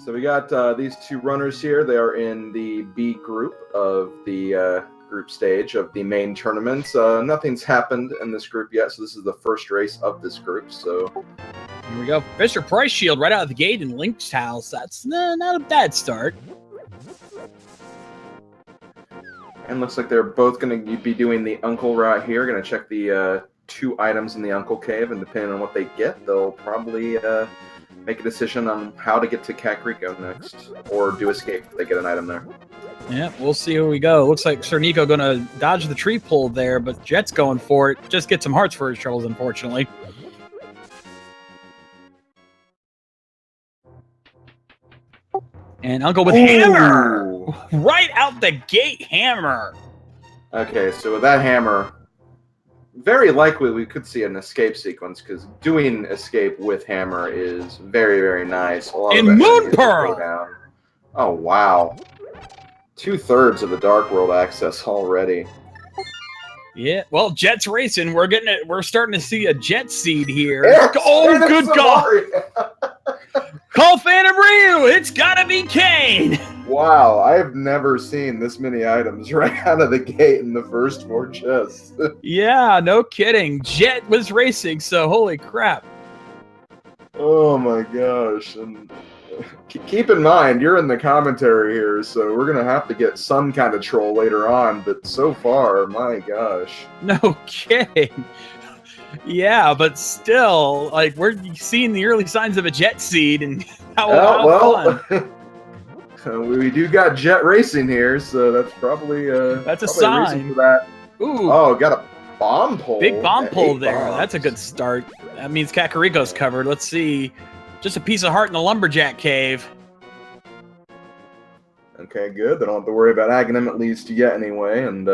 So we got these two runners here. They are in the B group of the group stage of the main tournament. Nothing's happened in this group yet, so this is the first race of this group. So here we go. Fisher Price Shield right out of the gate in Link's house. That's not a bad start. And looks like they're both going to be doing the Uncle route here. Going to check the 2 items in the Uncle Cave, and depending on what they get, they'll probably make a decision on how to get to Kakariko next, or do escape if they get an item there. Yeah, we'll see where we go. Looks like SirNIko going to dodge the tree pull there, but Jet's going for it. Just get some hearts for his troubles, unfortunately. And Uncle with hammer! Right out the gate, hammer! Okay, so with that hammer, very likely we could see an escape sequence, because doing escape with hammer is very, very nice. And Moon Pearl! Oh, wow. 2/3 of the Dark World access already. Yeah, well, Jet's racing. We're getting it. We're starting to see a Jet seed here. Oh, good God! Call Phantom Ryu. It's gotta be Kane. Wow, I have never seen this many items right out of the gate in the first 4 chests. Yeah, no kidding. Jet was racing, so holy crap. Oh my gosh. And keep in mind, you're in the commentary here, so we're going to have to get some kind of troll later on, but so far, my gosh. No kidding. Yeah, but still, like, we're seeing the early signs of a Jet seed, and how fun. We do got Jet racing here, so that's probably that's a probably sign. a reason for that. Ooh. Oh, got a bomb pull. Big bomb pull there. Bombs. That's a good start. That means Kakariko's covered. Let's see. Just a piece of heart in the lumberjack cave. Okay, good. They don't have to worry about Aghanim at least yet anyway, and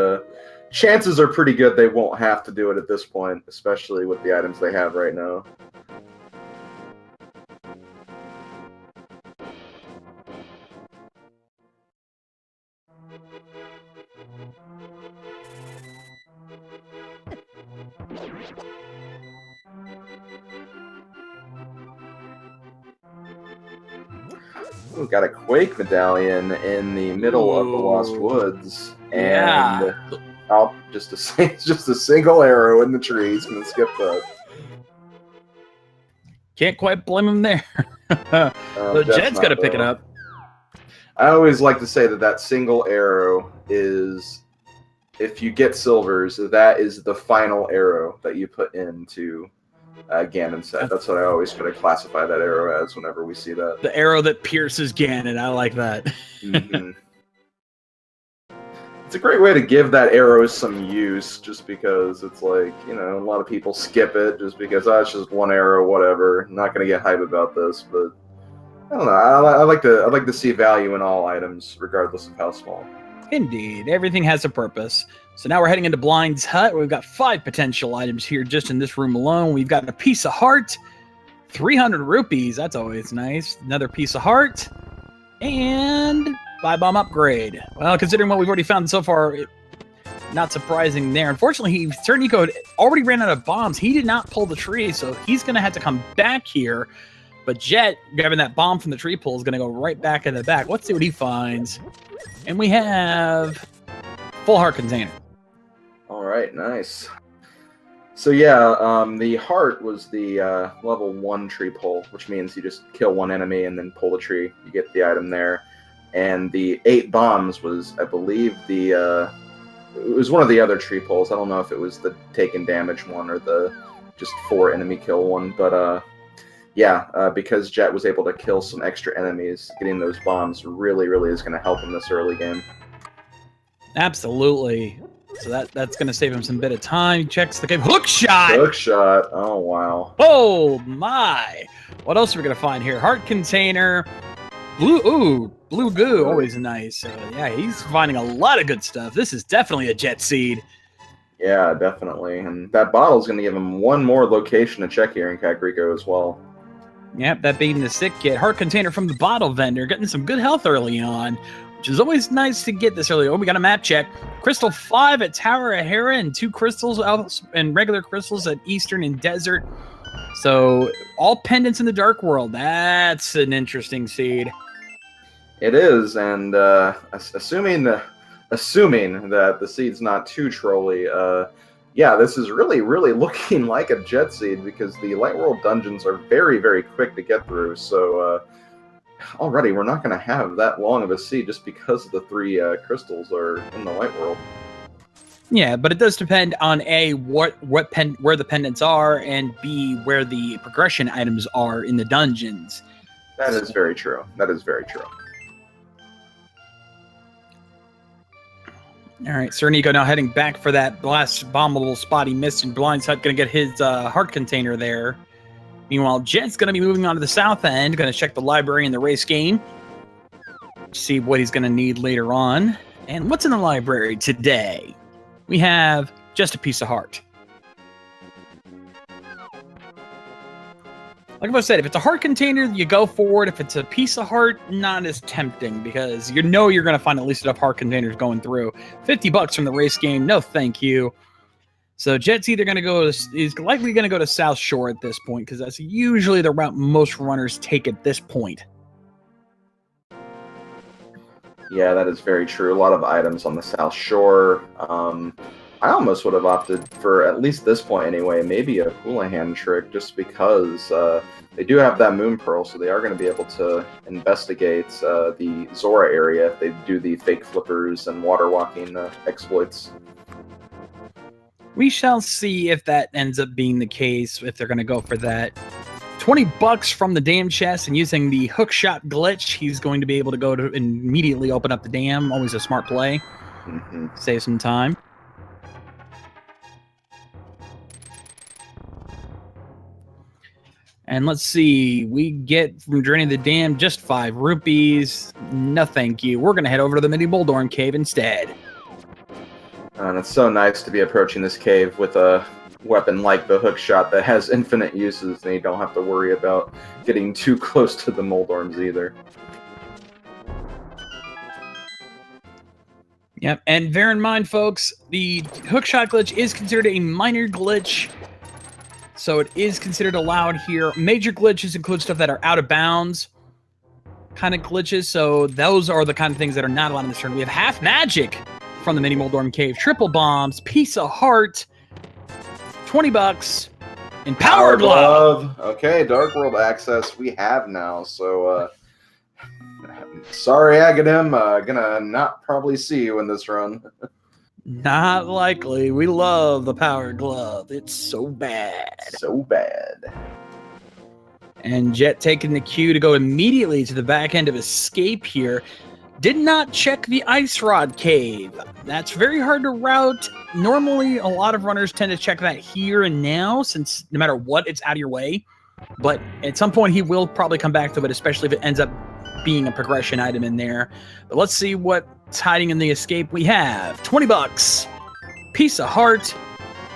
chances are pretty good they won't have to do it at this point, especially with the items they have right now. We've got a Quake medallion in the middle of the Lost Woods, and just a single arrow in the tree. He's gonna skip that. Can't quite blame him there. The Jet's gonna pick it up. I always like to say that single arrow is, if you get silvers, that is the final arrow that you put into Ganon set. That's what I always try to classify that arrow as whenever we see that. The arrow that pierces Ganon. I like that. Mm-hmm. It's a great way to give that arrow some use, just because it's like, you know, a lot of people skip it just because, it's just one arrow, whatever. I'm not going to get hype about this, but I don't know. I like to see value in all items, regardless of how small. Indeed. Everything has a purpose. So now we're heading into Blind's Hut. We've got 5 potential items here just in this room alone. We've got a piece of heart, 300 rupees. That's always nice. Another piece of heart, and 5-bomb upgrade. Well, considering what we've already found so far, not surprising there. Unfortunately, SirNIko already ran out of bombs. He did not pull the tree, so he's going to have to come back here. But Jet, grabbing that bomb from the tree pull, is going to go right back in the back. Let's see what he finds. And we have full heart container. All right, nice. So yeah, the heart was the level 1 tree pull, which means you just kill one enemy and then pull the tree. You get the item there. And the 8 bombs was, I believe, it was one of the other tree pulls. I don't know if it was the taken damage one or the just 4 enemy kill one, but because Jet was able to kill some extra enemies, getting those bombs really, really is going to help him this early game. Absolutely. So that's going to save him some bit of time. He checks the game. Hook shot! Hook shot. Oh, wow. Oh, my. What else are we going to find here? Heart container. Blue goo. Always nice. Yeah, he's finding a lot of good stuff. This is definitely a Jet seed. Yeah, definitely. And that bottle is going to give him one more location to check here in Kakariko as well. Yep, that being the sick kit. Heart container from the bottle vendor. Getting some good health early on, which is always nice to get this early. Oh, we got a map check. Crystal 5 at Tower of Hera and 2 crystals and regular crystals at Eastern and Desert. So all pendants in the Dark World. That's an interesting seed. It is, and assuming that the seed's not too trolly, yeah, this is really looking like a jet seed because the Light World dungeons are very quick to get through. So already we're not going to have that long of a seed just because the 3 crystals are in the Light World. Yeah, but it does depend on A, where the pendants are, and B, where the progression items are in the dungeons. That is very true. That is very true. All right, SirNIko now heading back for that last bombable spot he missed, and Blind's Hut going to get his heart container there. Meanwhile, Jet's going to be moving on to the south end, going to check the library in the race game, see what he's going to need later on. And what's in the library today? We have just a piece of heart. Like I said, if it's a heart container, you go for it. If it's a piece of heart, not as tempting because you know you're going to find at least enough heart containers going through. $50 from the race game, no thank you. So Jet's either going to go, is likely going to go to South Shore at this point because that's usually the route most runners take at this point. Yeah, that is very true. A lot of items on the South Shore. I almost would have opted for, at least this point anyway, maybe a Houlihan trick just because they do have that Moon Pearl, so they are going to be able to investigate the Zora area if they do the fake flippers and water walking exploits. We shall see if that ends up being the case, if they're going to go for that. $20 from the dam chest, and using the hook shot glitch, he's going to be able to go to immediately open up the dam. Always a smart play. Save some time. And let's see, we get from draining the dam just 5 rupees. No thank you. We're going to head over to the mini Moldorm cave instead. And it's so nice to be approaching this cave with a weapon like the hook shot that has infinite uses, and you don't have to worry about getting too close to the Moldorms either. Yep, and bear in mind, folks, the hookshot glitch is considered a minor glitch, so it is considered allowed here. Major glitches include stuff that are out of bounds kind of glitches, so those are the kind of things that are not allowed in this turn. We have half magic from the mini Moldorm cave, triple bombs, piece of heart, $20, and power glove. Okay, Dark World access we have now, so sorry, Agadim, gonna not probably see you in this run. Not likely. We love the power glove. It's so bad. So bad. And Jet taking the cue to go immediately to the back end of Escape here. Did not check the Ice Rod Cave. That's very hard to route. Normally, a lot of runners tend to check that here and now, since no matter what, it's out of your way. But at some point, he will probably come back to it, especially if it ends up being a progression item in there. But let's see what's hiding in the escape. We have $20, piece of heart,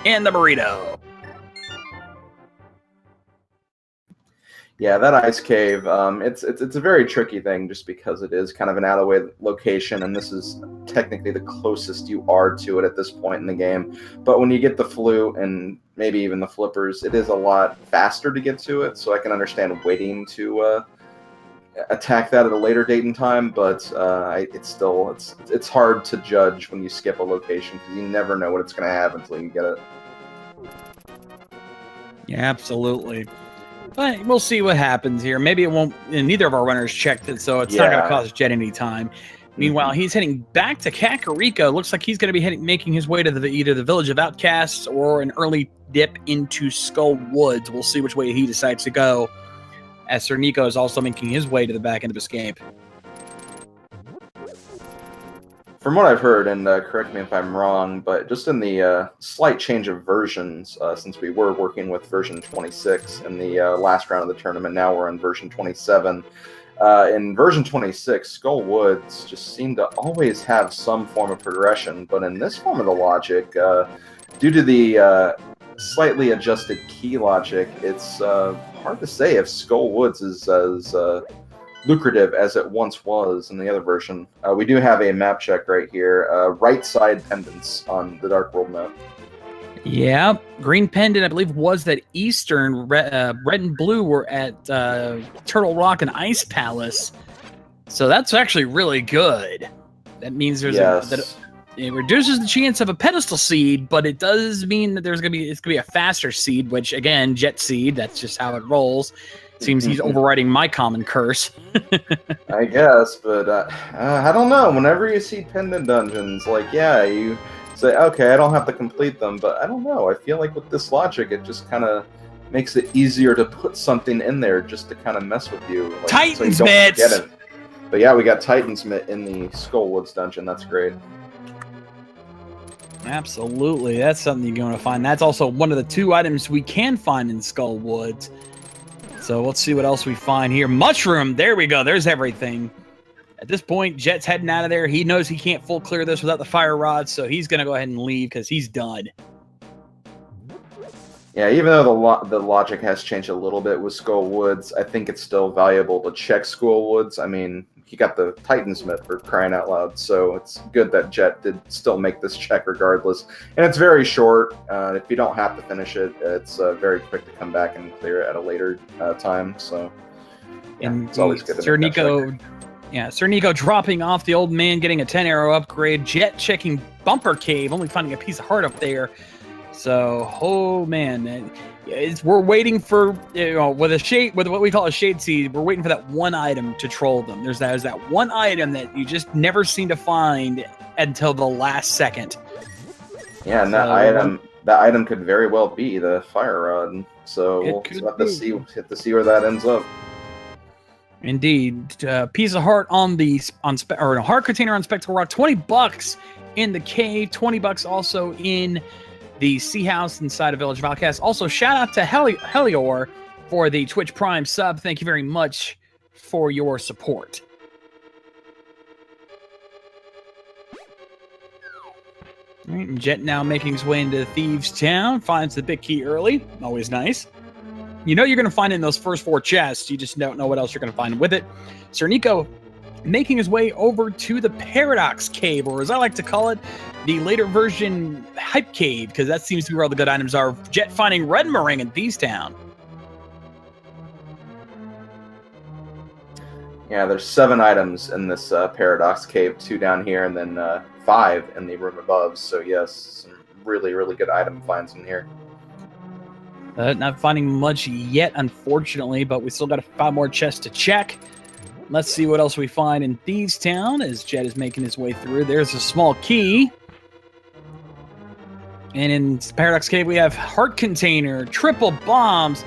and the burrito. Yeah, that ice cave, it's a very tricky thing just because it is kind of an out-of-way location, and this is technically the closest you are to it at this point in the game. But when you get the flute and maybe even the flippers, it is a lot faster to get to it, so I can understand waiting to attack that at a later date and time, but it's hard to judge when you skip a location because you never know what it's going to have until you get it. Yeah, absolutely. But we'll see what happens here. Maybe it won't. And neither of our runners checked it, so it's not going to cost Jet any time. Meanwhile, he's heading back to Kakariko. Looks like he's going to be making his way to either the Village of Outcasts or an early dip into Skull Woods. We'll see which way he decides to go, as SirNIko is also making his way to the back end of Escape. From what I've heard, and correct me if I'm wrong, but just in the slight change of versions, since we were working with version 26 in the last round of the tournament, now we're on version 27. In version 26, Skull Woods just seemed to always have some form of progression, but in this form of the logic, due to the slightly adjusted key logic, it's hard to say if Skull Woods is as lucrative as it once was in the other version. We do have a map check right here. Right side pendants on the Dark World map. Yeah, green pendant, I believe, was that eastern. Red and blue were at Turtle Rock and Ice Palace. So that's actually really good. That means there's Yes. it reduces the chance of a pedestal seed, but it does mean that it's gonna be a faster seed, which again, jet seed, that's just how it rolls. Seems he's overriding my common curse. I guess, but I don't know. Whenever you see pendant dungeons, like, yeah, you say, okay, I don't have to complete them, but I don't know. I feel like with this logic, it just kind of makes it easier to put something in there just to kind of mess with you. Like, Titan's so you don't mitts! forget it. But yeah, we got Titan's Mitt in the Skullwoods dungeon. That's great. Absolutely, that's something you're going to find. That's also one of the 2 items we can find in Skullwoods. So let's see what else we find here. Mushroom, there we go. There's everything. At this point, Jet's heading out of there. He knows he can't full clear this without the fire rod, so he's going to go ahead and leave because he's done. Yeah, even though the logic has changed a little bit with Skullwoods, I think it's still valuable to check Skullwoods. I mean, he got the Titan's Myth for crying out loud, so it's good that Jet did still make this check regardless. And it's very short. If you don't have to finish it, it's very quick to come back and clear it at a later time. So yeah, it's always good to make that check. Yeah, SirNIko dropping off the old man, getting a 10 arrow upgrade. Jet checking Bumper Cave, only finding a piece of heart up there. So, oh man, we're waiting for, with what we call a shade seed. We're waiting for that one item to troll them. There's that one item that you just never seem to find until the last second. Yeah, and that item could very well be the fire rod. So we'll have to see where that ends up. Indeed, piece of heart on a heart container on Spectral Rock. $20 in the cave. $20 also in the Sea House inside of Village of Outcasts. Also, shout out to Helior for the Twitch Prime sub. Thank you very much for your support. All right, Jet now making his way into Thieves Town. Finds the big key early. Always nice. You know you're going to find it in those first 4 chests. You just don't know what else you're going to find with it. SirNIko making his way over to the Paradox Cave, or as I like to call it, the later version Hype Cave, because that seems to be where all the good items are. Jet finding Red Meringue in Thieves Town. Yeah, there's 7 items in this Paradox Cave, 2 down here, and then 5 in the room above. So yes, some really, really good item finds in here. Not finding much yet, unfortunately, but we still got 5 more chests to check. Let's see what else we find in Thieves Town as Jet is making his way through. There's a small key. And in Paradox Cave, we have Heart Container, triple bombs,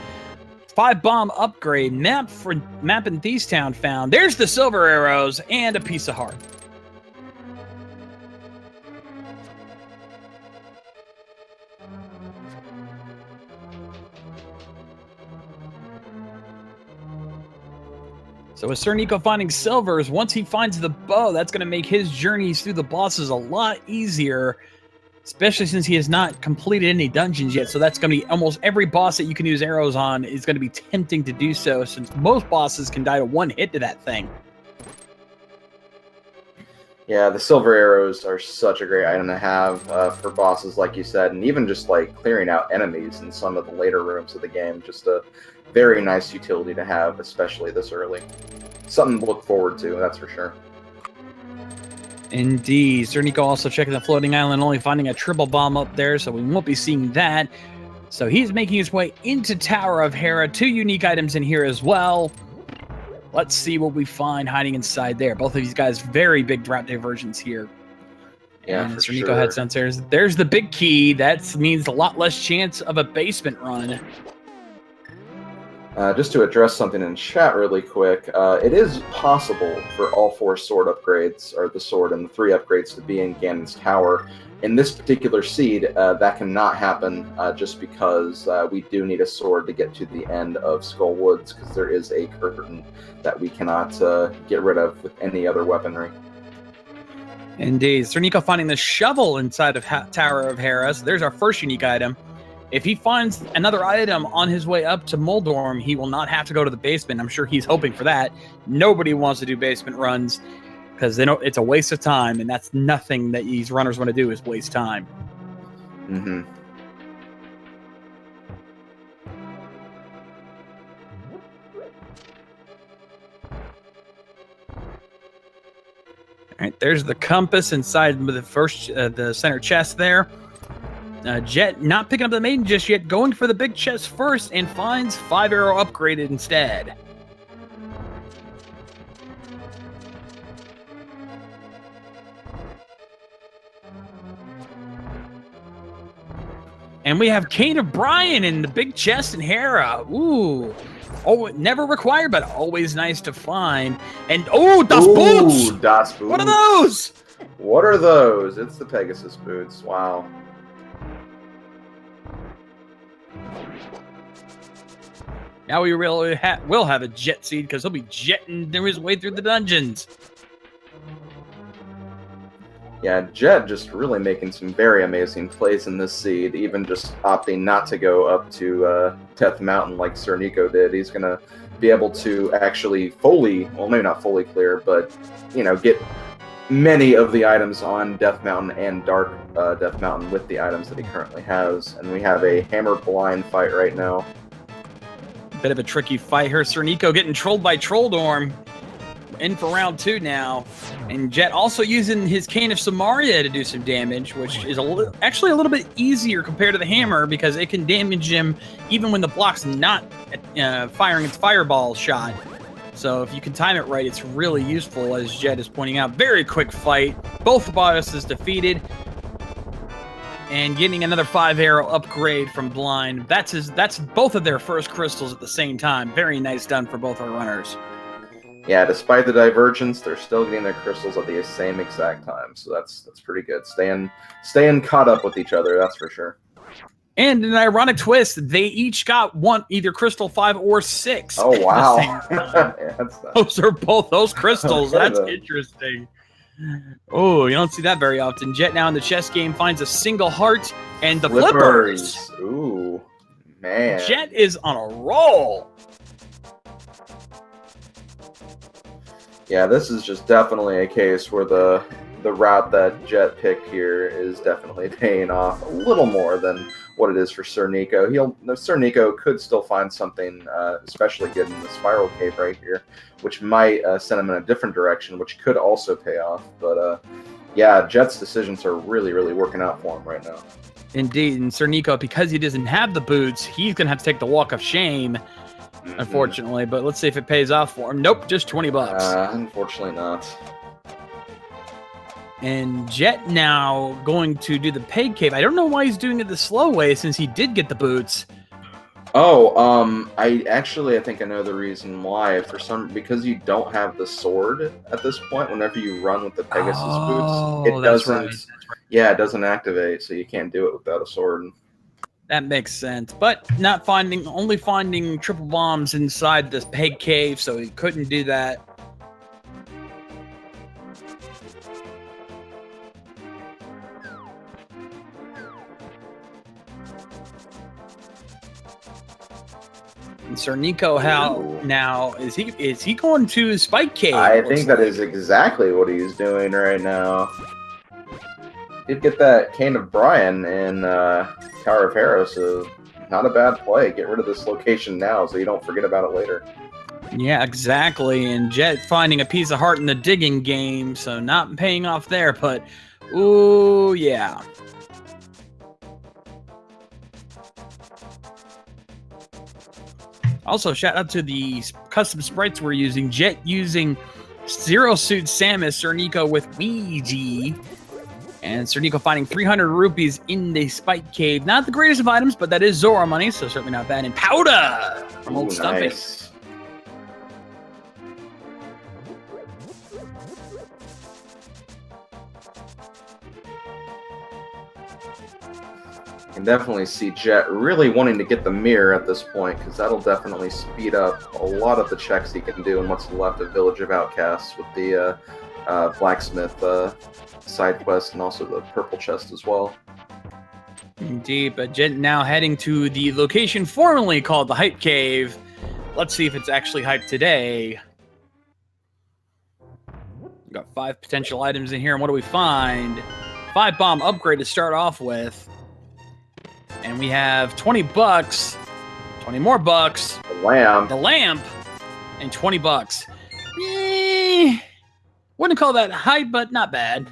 5 bomb upgrade, map in Thieves Town found. There's the silver arrows and a piece of heart. So with SirNIko finding silvers, once he finds the bow, that's going to make his journeys through the bosses a lot easier, especially since he has not completed any dungeons yet. So that's going to be almost every boss that you can use arrows on is going to be tempting to do so, since most bosses can die to 1 hit to that thing. Yeah, the silver arrows are such a great item to have for bosses, like you said, and even just like clearing out enemies in some of the later rooms of the game. Just a very nice utility to have, especially this early. Something to look forward to, that's for sure. Indeed. SirNIko also checking the floating island, only finding a triple bomb up there, so we won't be seeing that. So he's making his way into Tower of Hera. 2 unique items in here as well. Let's see what we find hiding inside there. Both of these guys, very big drop diversions here. Yeah, and for SirNIko sure. heads downstairs. There's the big key. That means a lot less chance of a basement run. Just to address something in chat really quick, it is possible for all 4 sword upgrades, or the sword and the 3 upgrades, to be in Ganon's Tower. In this particular seed, that cannot happen just because we do need a sword to get to the end of Skullwoods, because there is a curtain that we cannot get rid of with any other weaponry. Indeed. SirNIko finding the shovel inside of Tower of Hera. So there's our first unique item. If he finds another item on his way up to Moldorm, he will not have to go to the basement. I'm sure he's hoping for that. Nobody wants to do basement runs because they know it's a waste of time, and that's nothing that these runners want to do is waste time. Mm-hmm. right, there's the compass inside the center chest there. Jet not picking up the maiden just yet, going for the big chest first, and finds 5-arrow upgraded instead. And we have Kane of Brian in the big chest and Hera. Ooh. Oh, never required, but always nice to find. And Das Boots! Das Boots. What are those? What are those? It's the Pegasus boots. Wow. Now we really will have a jet seed because he'll be jetting his way through the dungeons. Yeah, Jet just really making some very amazing plays in this seed, even just opting not to go up to Death Mountain like SirNIko did. He's going to be able to actually maybe not fully clear, but, get many of the items on Death Mountain and Dark Death Mountain with the items that he currently has. And we have a hammer blind fight right now. Bit of a tricky fight here. SirNIko getting trolled by Trolldorm. In for round 2 now, and Jet also using his Cane of Samaria to do some damage, which is actually a little bit easier compared to the hammer because it can damage him even when the block's not firing its fireball shot. So if you can time it right, it's really useful, as Jet is pointing out. Very quick fight. Both bosses defeated, and getting another 5-arrow upgrade from Blind. That's both of their first crystals at the same time. Very nice done for both our runners. Yeah, despite the divergence, they're still getting their crystals at the same exact time, so that's pretty good. Staying caught up with each other, that's for sure. And in an ironic twist, they each got one, either crystal 5 or 6. Oh wow! Yeah, those are both those crystals. That's interesting. Oh, you don't see that very often. Jet now in the chess game finds a single heart and the flippers. Ooh, man! Jet is on a roll. Yeah, this is just definitely a case where the route that Jet picked here is definitely paying off a little more than what it is for SirNIko. SirNIko could still find something especially good in the spiral cave right here, which might send him in a different direction, which could also pay off. But yeah, Jet's decisions are really, really working out for him right now. Indeed, and SirNIko, because he doesn't have the boots, he's going to have to take the walk of shame. Unfortunately, but let's see if it pays off for him. Nope, just $20. Unfortunately not. And Jet now going to do the peg cave. I don't know why he's doing it the slow way since he did get the boots. Oh, I think I know the reason why. Because you don't have the sword at this point, whenever you run with the Pegasus boots, it doesn't. Right. Yeah, it doesn't activate, so you can't do it without a sword. That makes sense, but only finding triple bombs inside this peg cave, so he couldn't do that. And SirNIko, now is he going to Spike Cave? I think that is exactly what he's doing right now. He'd get that Cane of Brian in Tower of Hera, so not a bad play. Get rid of this location now so you don't forget about it later. Yeah, exactly. And Jet finding a piece of heart in the digging game, so not paying off there, but ooh, yeah. Also, shout out to the custom sprites we're using. Jet using Zero Suit Samus, SirNIko with Ouija. And SirNIko finding 300 rupees in the Spike Cave. Not the greatest of items, but that is Zora money, so certainly not bad. And powder from Old Stumpy. Nice. I can definitely see Jet really wanting to get the mirror at this point, because that'll definitely speed up a lot of the checks he can do in what's left of Village of Outcasts with the blacksmith side quest and also the purple chest as well. Indeed, but Jet now heading to the location formerly called the Hype Cave. Let's see if it's actually hyped today. We've got 5 potential items in here, and what do we find? 5 bomb upgrade to start off with. And we have 20 bucks, 20 more bucks. The lamp. The lamp, and 20 bucks. Wouldn't call that hype, but not bad.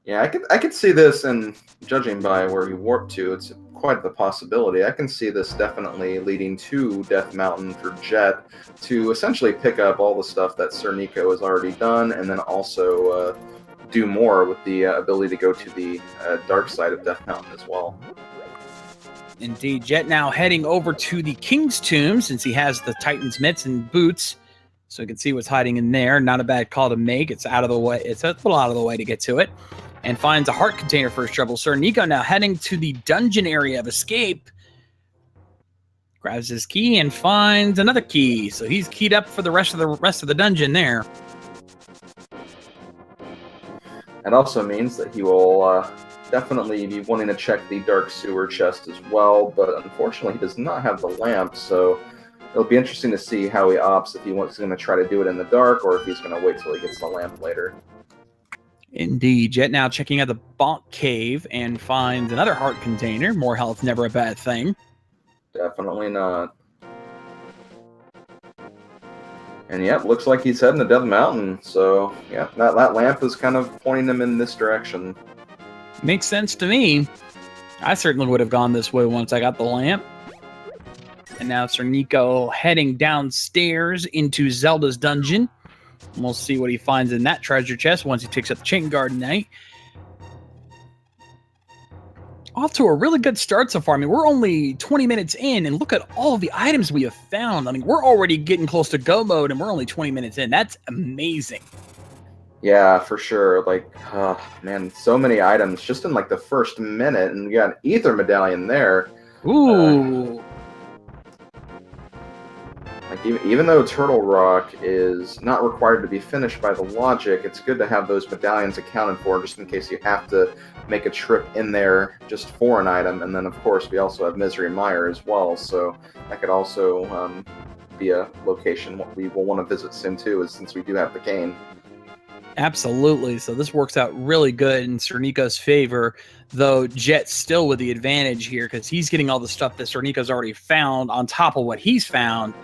Yeah, I could see this, and judging by where he warped to, it's quite the possibility. I can see this definitely leading to Death Mountain for Jet to essentially pick up all the stuff that SirNIko has already done, and then also do more with the ability to go to the dark side of Death Mountain as well. Indeed, Jet now heading over to the King's Tomb since he has the Titan's mitts and boots, so he can see what's hiding in there. Not a bad call to make. It's out of the way. It's a little out of the way to get to it. And finds a heart container for his trouble. SirNIko now heading to the dungeon area of escape. Grabs his key and finds another key. So he's keyed up for the rest of the dungeon there. That also means that he will definitely be wanting to check the dark sewer chest as well, but unfortunately he does not have the lamp, so it'll be interesting to see how he opts, if he's going to try to do it in the dark or if he's going to wait till he gets the lamp later. Indeed. Jet now checking out the Bonk Cave and finds another heart container. More health, never a bad thing. Definitely not. And yep, looks like he's heading to Death Mountain. So yeah, that lamp is kind of pointing him in this direction. Makes sense to me. I certainly would have gone this way once I got the lamp. And now SirNIko heading downstairs into Zelda's dungeon. And we'll see what he finds in that treasure chest once he takes up the Chain Guard Knight. Off to a really good start so far. I mean, we're only 20 minutes in, and look at all of the items we have found. I mean, we're already getting close to go mode, and we're only 20 minutes in. That's amazing. Yeah, for sure. Like, man, so many items just in like the first minute, and we got an ether medallion there. Ooh. Like, even though Turtle Rock is not required to be finished by the logic, it's good to have those medallions accounted for just in case you have to make a trip in there just for an item. And then, of course, we also have Misery Mire as well, so that could also be a location we will want to visit soon, too, since we do have the cane. Absolutely. So this works out really good in SirNIko's favor, though Jet's still with the advantage here because he's getting all the stuff that SirNIko's already found on top of what he's found.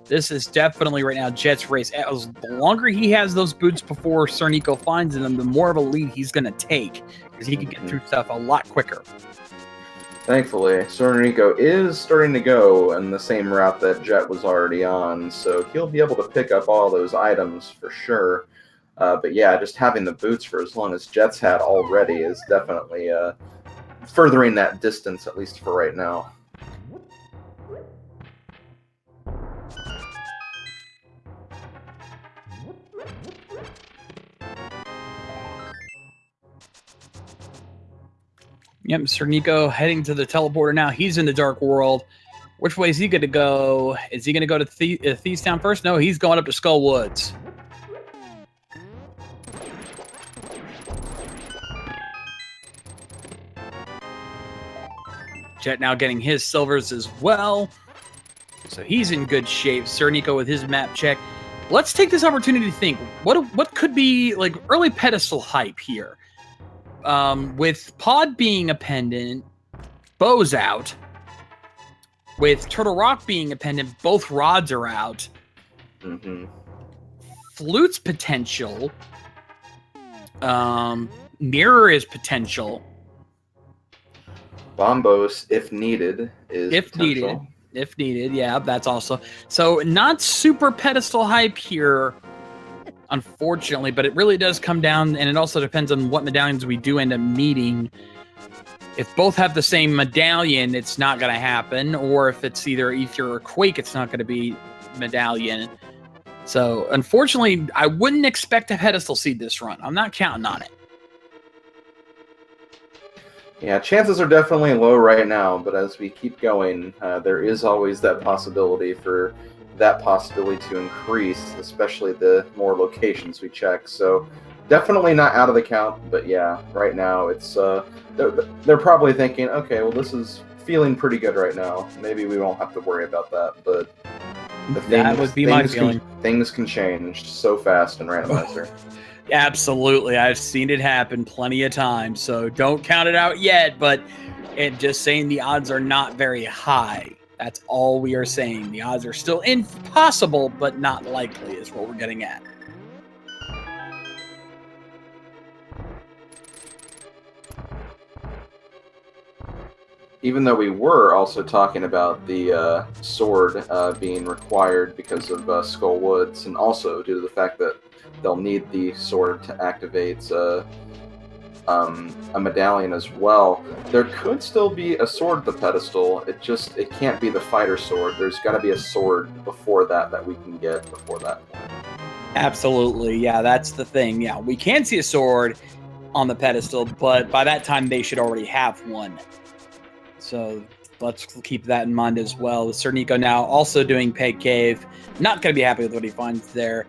This is definitely right now Jet's race. As the longer he has those boots before SirNIko finds them, the more of a lead he's going to take because he can get through stuff a lot quicker. Thankfully, SirNIko is starting to go in the same route that Jet was already on, so he'll be able to pick up all those items for sure. But yeah, just having the boots for as long as Jet's had already is definitely furthering that distance, at least for right now. Yep, SirNIko heading to the teleporter now. He's in the Dark World. Which way is he going to go? Is he going to go to Thieves Town first? No, he's going up to Skull Woods. Jet now getting his silvers as well. So he's in good shape. SirNIko with his map check. Let's take this opportunity to think. What could be like early pedestal hype here? With Pod being a pendant, Bow's out. With Turtle Rock being a pendant, both rods are out. Mm-hmm. Flute's potential. Mirror is potential. Bombos, if needed, is If potential. needed, yeah, that's also. So not super pedestal hype here, unfortunately, but it really does come down, and it also depends on what medallions we do end up needing. If both have the same medallion, it's not going to happen, or if it's either Ether or Quake, it's not going to be medallion. So, unfortunately, I wouldn't expect a pedestal seed this run. I'm not counting on it. Yeah, chances are definitely low right now, but as we keep going, there is always that possibility for that possibility to increase, especially the more locations we check. So definitely not out of the count, but yeah, right now it's they're probably thinking, okay, well, this is feeling pretty good right now. Maybe we won't have to worry about that, but That would be my feeling. Things can change so fast in Randomizer. Absolutely. I've seen it happen plenty of times, so don't count it out yet, but just saying the odds are not very high. That's all we are saying. The odds are still impossible, but not likely is what we're getting at. Even though we were also talking about the sword being required because of Skull Woods, and also due to the fact that they'll need the sword to activate a medallion as well, there could still be a sword at the pedestal. It can't be the fighter sword. There's got to be a sword before that we can get before that point. Absolutely, yeah, that's the thing. Yeah, we can see a sword on the pedestal, but by that time they should already have one. So let's keep that in mind as well. SirNIko now also doing Peg Cave. Not going to be happy with what he finds there.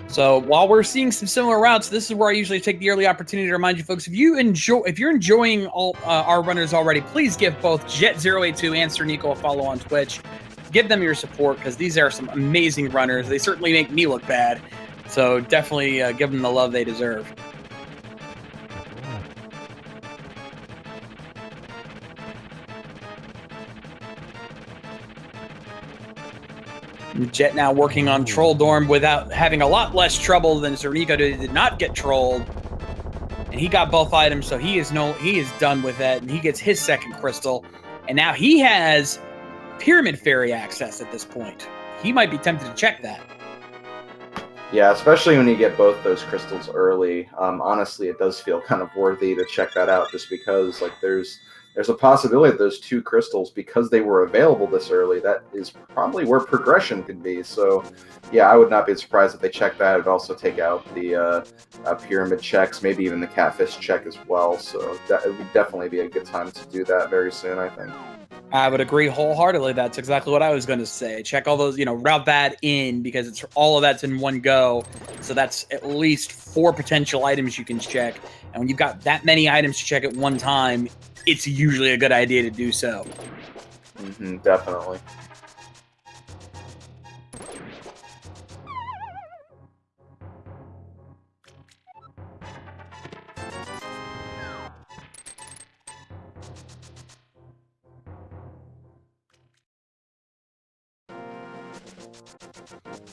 So while we're seeing some similar routes, this is where I usually take the early opportunity to remind you folks, if you're enjoying all our runners already, please give both Jet082 and SirNIko a follow on Twitch. Give them your support because these are some amazing runners. They certainly make me look bad. So definitely give them the love they deserve. Jet now working on Troll Dorm without having a lot less trouble than SirNIko did not get trolled. And he got both items, so he is done with that, and he gets his second crystal. And now he has Pyramid Fairy access at this point. He might be tempted to check that. Yeah, especially when you get both those crystals early. Honestly, it does feel kind of worthy to check that out, just because like there's a possibility that those two crystals, because they were available this early, that is probably where progression could be. So, yeah, I would not be surprised if they check that. It'd also take out the pyramid checks, maybe even the catfish check as well. So that it would definitely be a good time to do that very soon, I think. I would agree wholeheartedly. That's exactly what I was going to say. Check all those, route that in, because it's all of that's in one go. So that's at least 4 potential items you can check. And when you've got that many items to check at one time, it's usually a good idea to do so. Definitely.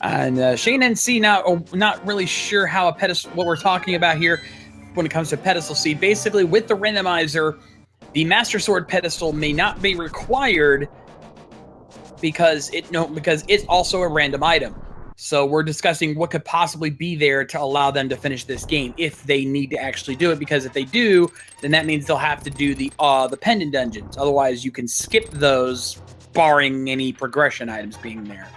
And Shane NC now not really sure how a pedestal, what we're talking about here when it comes to pedestal seed. Basically, with the randomizer, the Master Sword pedestal may not be required because it's also a random item. So we're discussing what could possibly be there to allow them to finish this game if they need to actually do it. Because if they do, then that means they'll have to do the pendant dungeons. Otherwise, you can skip those, barring any progression items being there.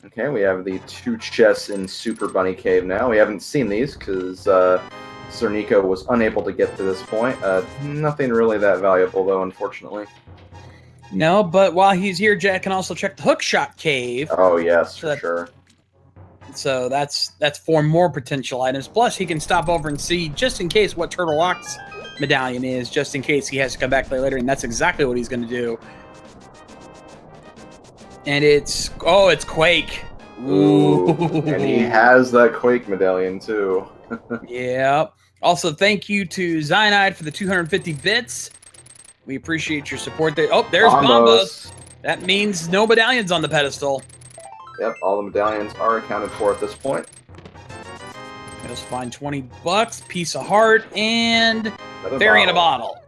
Okay, we have the 2 chests in Super Bunny Cave now. We haven't seen these because SirNIko was unable to get to this point. Nothing really that valuable, though, unfortunately. No, but while he's here, Jet can also check the Hookshot Cave. Oh, yes, for sure. So that's 4 more potential items. Plus, he can stop over and see, just in case, what Turtle Rock's medallion is, just in case he has to come back later, and that's exactly what he's going to do. And it's Quake. Ooh. And he has that Quake medallion, too. Yeah. Also, thank you to Zionide for the 250 bits. We appreciate your support there. Oh, there's Bombos. That means no medallions on the pedestal. Yep, all the medallions are accounted for at this point. Just find $20, piece of heart, and fairy in a bottle.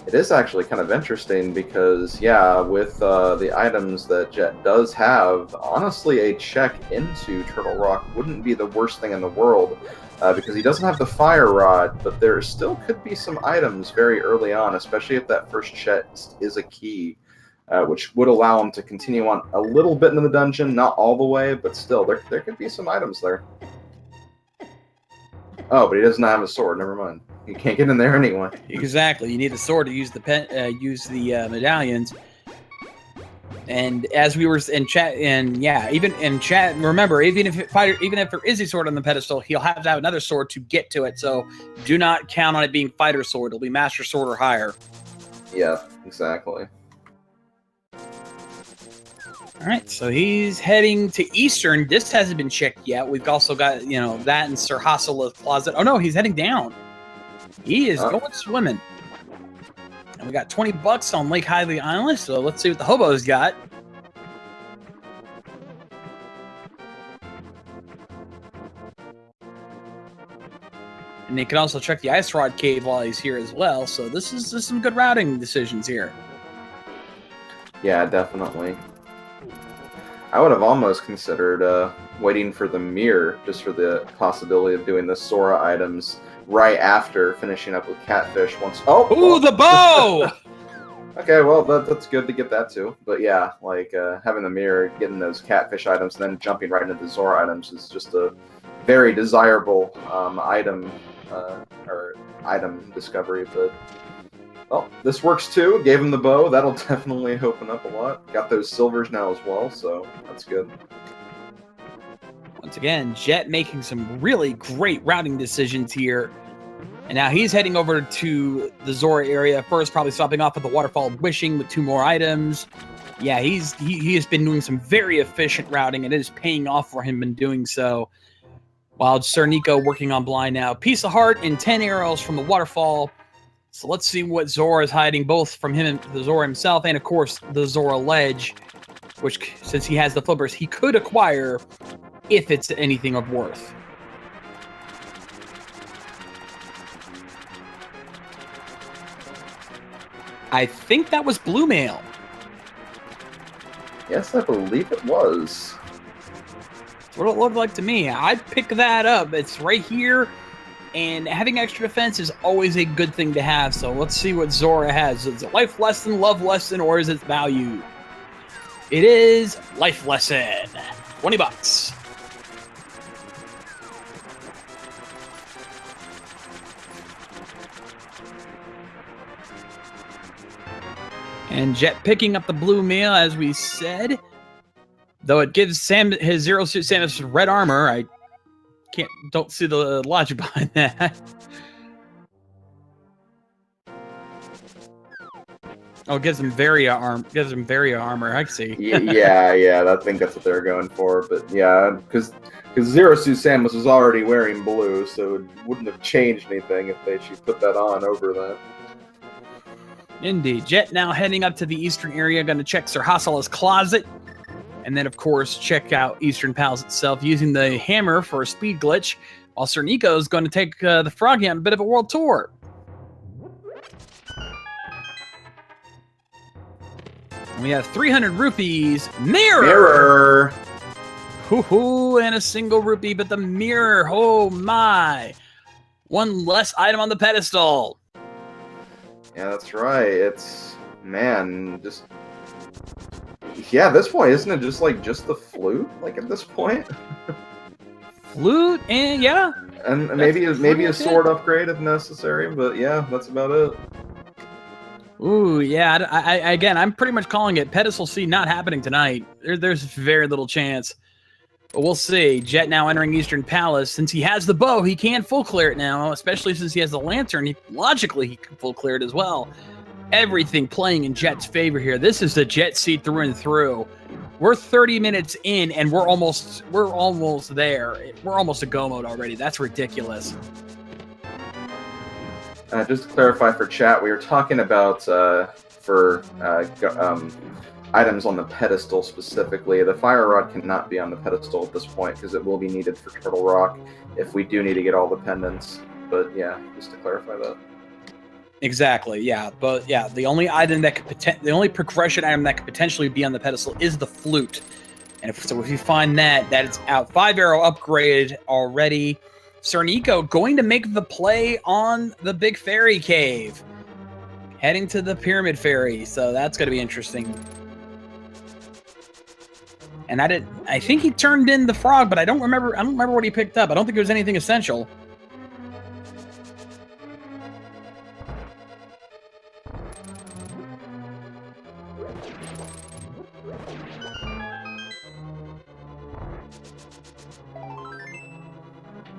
It is actually kind of interesting because, yeah, with the items that Jet does have, honestly, a check into Turtle Rock wouldn't be the worst thing in the world because he doesn't have the Fire Rod, but there still could be some items very early on, especially if that first chest is a key, which would allow him to continue on a little bit into the dungeon, not all the way, but still, there could be some items there. Oh, but he does not have a sword, never mind. You can't get in there anyway. Exactly. You need the sword to use the medallions. And as we were in chat, even in chat, remember, even if there is a sword on the pedestal, he'll have to have another sword to get to it. So do not count on it being fighter sword. It'll be master sword or higher. Yeah, exactly. All right, so he's heading to Eastern. This hasn't been checked yet. We've also got, you know, that and Sir Hassela's closet. Oh no, he's heading down. He is going swimming. And we got $20 on Lake Highly Island, so let's see what the hobos got. And he can also check the Ice Rod Cave while he's here as well, so this is some good routing decisions here. Yeah, definitely. I would have almost considered waiting for the mirror, just for the possibility of doing the Zora items right after finishing up with Catfish once. Oh! Ooh, the bow! Okay, well, that's good to get that too. But yeah, like having the mirror, getting those Catfish items, and then jumping right into the Zora items is just a very desirable item discovery. But well, this works too. Gave him the bow. That'll definitely open up a lot. Got those silvers now as well, so that's good. Once again, Jet making some really great routing decisions here. And now he's heading over to the Zora area first, probably stopping off at the Waterfall of Wishing with 2 more items. Yeah, he has been doing some very efficient routing, and it is paying off for him in doing so. While SirNIko working on blind now. Piece of heart and 10 arrows from the waterfall. So let's see what Zora is hiding, both from him and the Zora himself, and of course the Zora ledge, which, since he has the flippers, he could acquire if it's anything of worth. I think that was blue mail. Yes, I believe it was. What it looked like to me. I'd pick that up. It's right here, and having extra defense is always a good thing to have. So let's see what Zora has. Is it life lesson, love lesson, or is it value? It is life lesson. $20. And Jet picking up the blue mail, as we said. Though it gives Sam his Zero Suit Samus red armor, I don't see the logic behind that. Oh, it gives him Varia armor. I see. yeah, I think that's what they're going for. But yeah, because Zero Suit Samus was already wearing blue, so it wouldn't have changed anything if they should put that on over that. Indeed. Jet now heading up to the Eastern area, going to check Sir Hassela's closet. And then, of course, check out Eastern Palace itself using the hammer for a speed glitch, while SirNIko is going to take the Froggy on a bit of a world tour. And we have 300 rupees. Mirror! Hoo-hoo, and a single rupee, but the mirror, oh my. One less item on the pedestal. Yeah, that's right. It's, man, just... Yeah, at this point, isn't it just the flute? Like, at this point? Flute, and yeah. And maybe a sword upgrade if necessary, but yeah, that's about it. Ooh, yeah. Again, I'm pretty much calling it Pedestal C not happening tonight. There's very little chance. But we'll see. Jet now entering Eastern Palace. Since he has the bow, he can full clear it now, especially since he has the lantern. Logically, he can full clear it as well. Everything playing in Jet's favor here. This is the Jet seat through and through. We're 30 minutes in, and we're almost there. We're almost a go mode already. That's ridiculous. Just to clarify for chat, we were talking about items on the pedestal specifically. The fire rod cannot be on the pedestal at this point because it will be needed for Turtle Rock if we do need to get all the pendants. But yeah, just to clarify that. Exactly, yeah. But yeah, the only item that could the only progression item that could potentially be on the pedestal is the flute. And if you find that it's out. 5-arrow upgrade already. SirNIko going to make the play on the big fairy cave. Heading to the pyramid fairy, so that's gonna be interesting. And I think he turned in the frog, but I don't remember what he picked up. I don't think it was anything essential.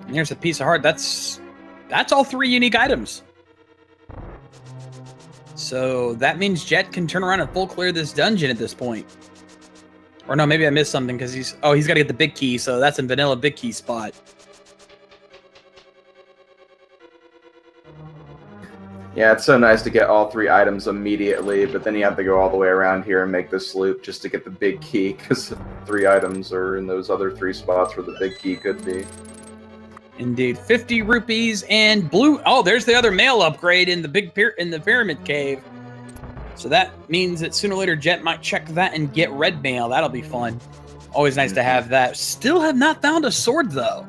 And here's a piece of heart. That's all 3 unique items. So that means Jet can turn around and full clear this dungeon at this point. Or no, maybe I missed something because he's got to get the big key, so that's in vanilla big key spot. Yeah, it's so nice to get all 3 items immediately, but then you have to go all the way around here and make this loop just to get the big key, because 3 items are in those other 3 spots where the big key could be. Indeed. 50 rupees and blue. Oh, there's the other mail upgrade in the pyramid cave. So that means that sooner or later Jet might check that and get red mail. That'll be fun. Always nice to have that. Still have not found a sword, though.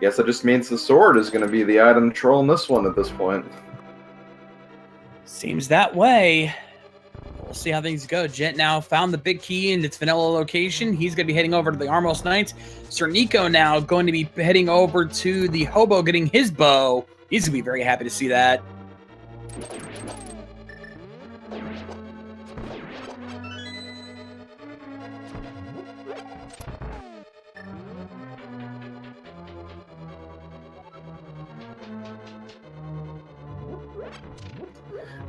Guess that just means the sword is going to be the item trolling this one at this point. Seems that way. We'll see how things go. Jet now found the big key in its vanilla location. He's going to be heading over to the Armos Knights. SirNIko now going to be heading over to the hobo getting his bow. He's going to be very happy to see that.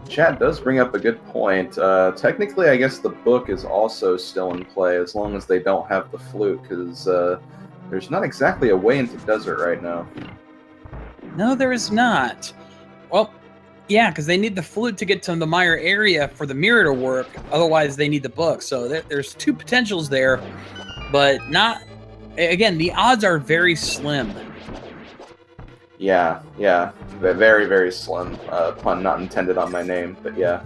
Chat does bring up a good point. Technically, I guess the book is also still in play as long as they don't have the flute, because there's not exactly a way into desert right now. No, there is not. Well, yeah, because they need the flute to get to the mire area for the mirror to work. Otherwise, they need the book. So there's 2 potentials there, but not. Again, the odds are very slim. Yeah, very, very slim. Pun not intended on my name, but yeah.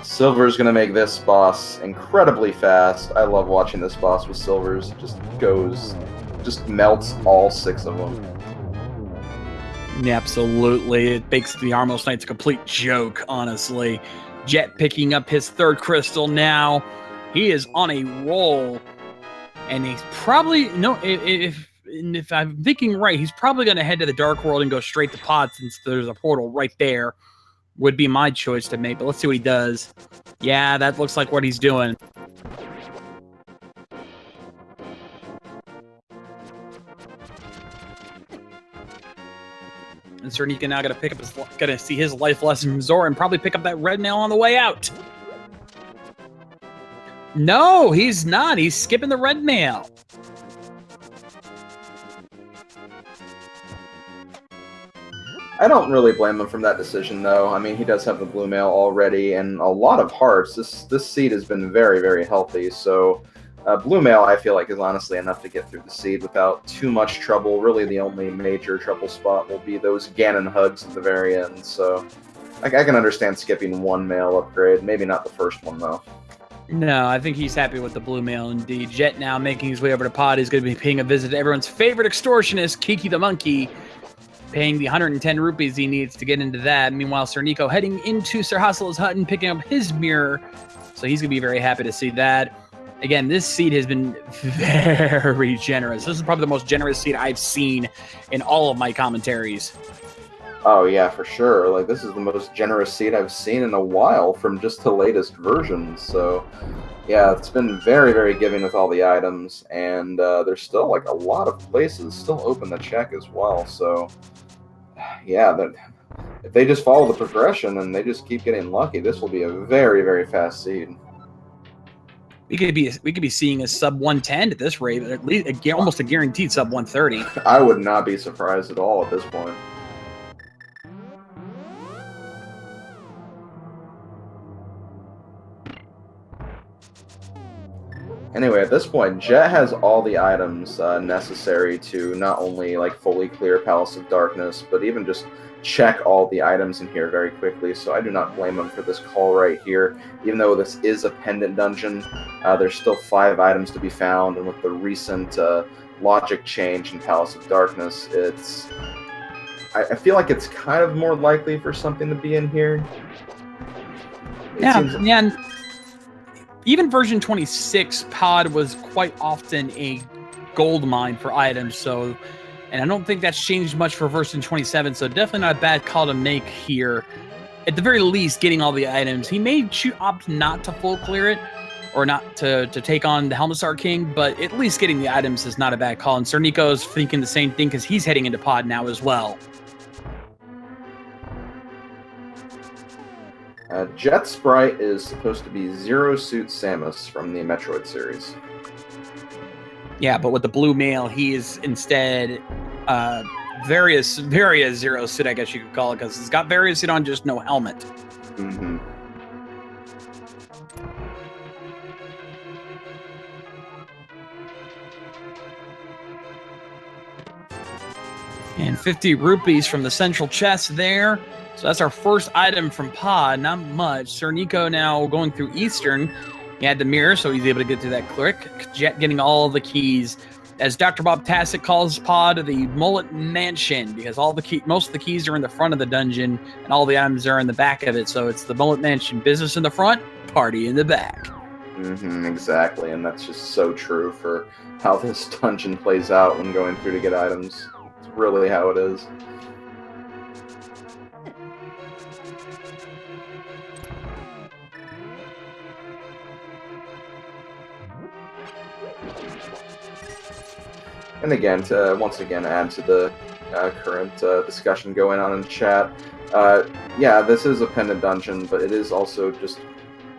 Silver's gonna make this boss incredibly fast. I love watching this boss with Silvers. Just melts all 6 of them. Yeah, absolutely. It makes the Armos Knights a complete joke, honestly. Jet picking up his 3rd crystal now. He is on a roll, and he's probably if I'm thinking right, he's probably going to head to the Dark World and go straight to Pod since there's a portal right there. Would be my choice to make, but let's see what he does. Yeah, that looks like what he's doing. And SirNIko now gonna see his life lesson from Zora and probably pick up that red mail on the way out. No, he's not. He's skipping the red mail. I don't really blame him from that decision, though. I mean, he does have the blue mail already, and a lot of hearts. This seed has been very, very healthy, so blue mail, I feel like, is honestly enough to get through the seed without too much trouble. Really, the only major trouble spot will be those Ganon hugs at the very end, so I can understand skipping 1 mail upgrade. Maybe not the first one, though. No, I think he's happy with the blue mail indeed. Jet now making his way over to Pod. He's going to be paying a visit to everyone's favorite extortionist, Kiki the Monkey, paying the 110 rupees he needs to get into that. Meanwhile, SirNIko heading into Sir Hassela's hut and picking up his mirror. So he's going to be very happy to see that. Again, this seed has been very generous. This is probably the most generous seed I've seen in all of my commentaries. Oh, yeah, for sure. Like, this is the most generous seed I've seen in a while from just the latest versions. So, yeah, it's been very, very giving with all the items. And there's still, like, a lot of places still open to check as well. So, yeah, if they just follow the progression and they just keep getting lucky, this will be a very, very fast seed. We could be seeing a sub 110 at this rate, at least almost a guaranteed sub 130. I would not be surprised at all at this point. Anyway, at this point, Jet has all the items necessary to not only like fully clear Palace of Darkness, but even just check all the items in here very quickly. So I do not blame him for this call right here. Even though this is a pendant dungeon, there's still 5 items to be found, and with the recent logic change in Palace of Darkness, I feel like it's kind of more likely for something to be in here. Yeah. Even version 26 Pod was quite often a gold mine for items, so, and I don't think that's changed much for version 27, so definitely not a bad call to make here. At the very least, getting all the items. He may opt not to full clear it, or not to take on the Helmsar King, but at least getting the items is not a bad call. And SirNIko is thinking the same thing because he's heading into pod now as well. Jet Sprite is supposed to be Zero Suit Samus from the Metroid series. Yeah, but with the blue male, he is instead various Zero Suit, I guess you could call it, because he's got various suit on, just no helmet. Mm-hmm. And 50 rupees from the central chest there. So that's our first item from pod. Not much. SirNIko now going through Eastern. He had the mirror, so he's able to get through that quick. Jet getting all the keys. As Dr. Bob Tasset calls pod the Mullet Mansion, because most of the keys are in the front of the dungeon, and all the items are in the back of it. So it's the Mullet Mansion. Business in the front, party in the back. Mm-hmm, exactly, and that's just so true for how this dungeon plays out when going through to get items. It's really how it is. And again, to once again add to the current discussion going on in chat, yeah, this is a pendant dungeon, but it is also just,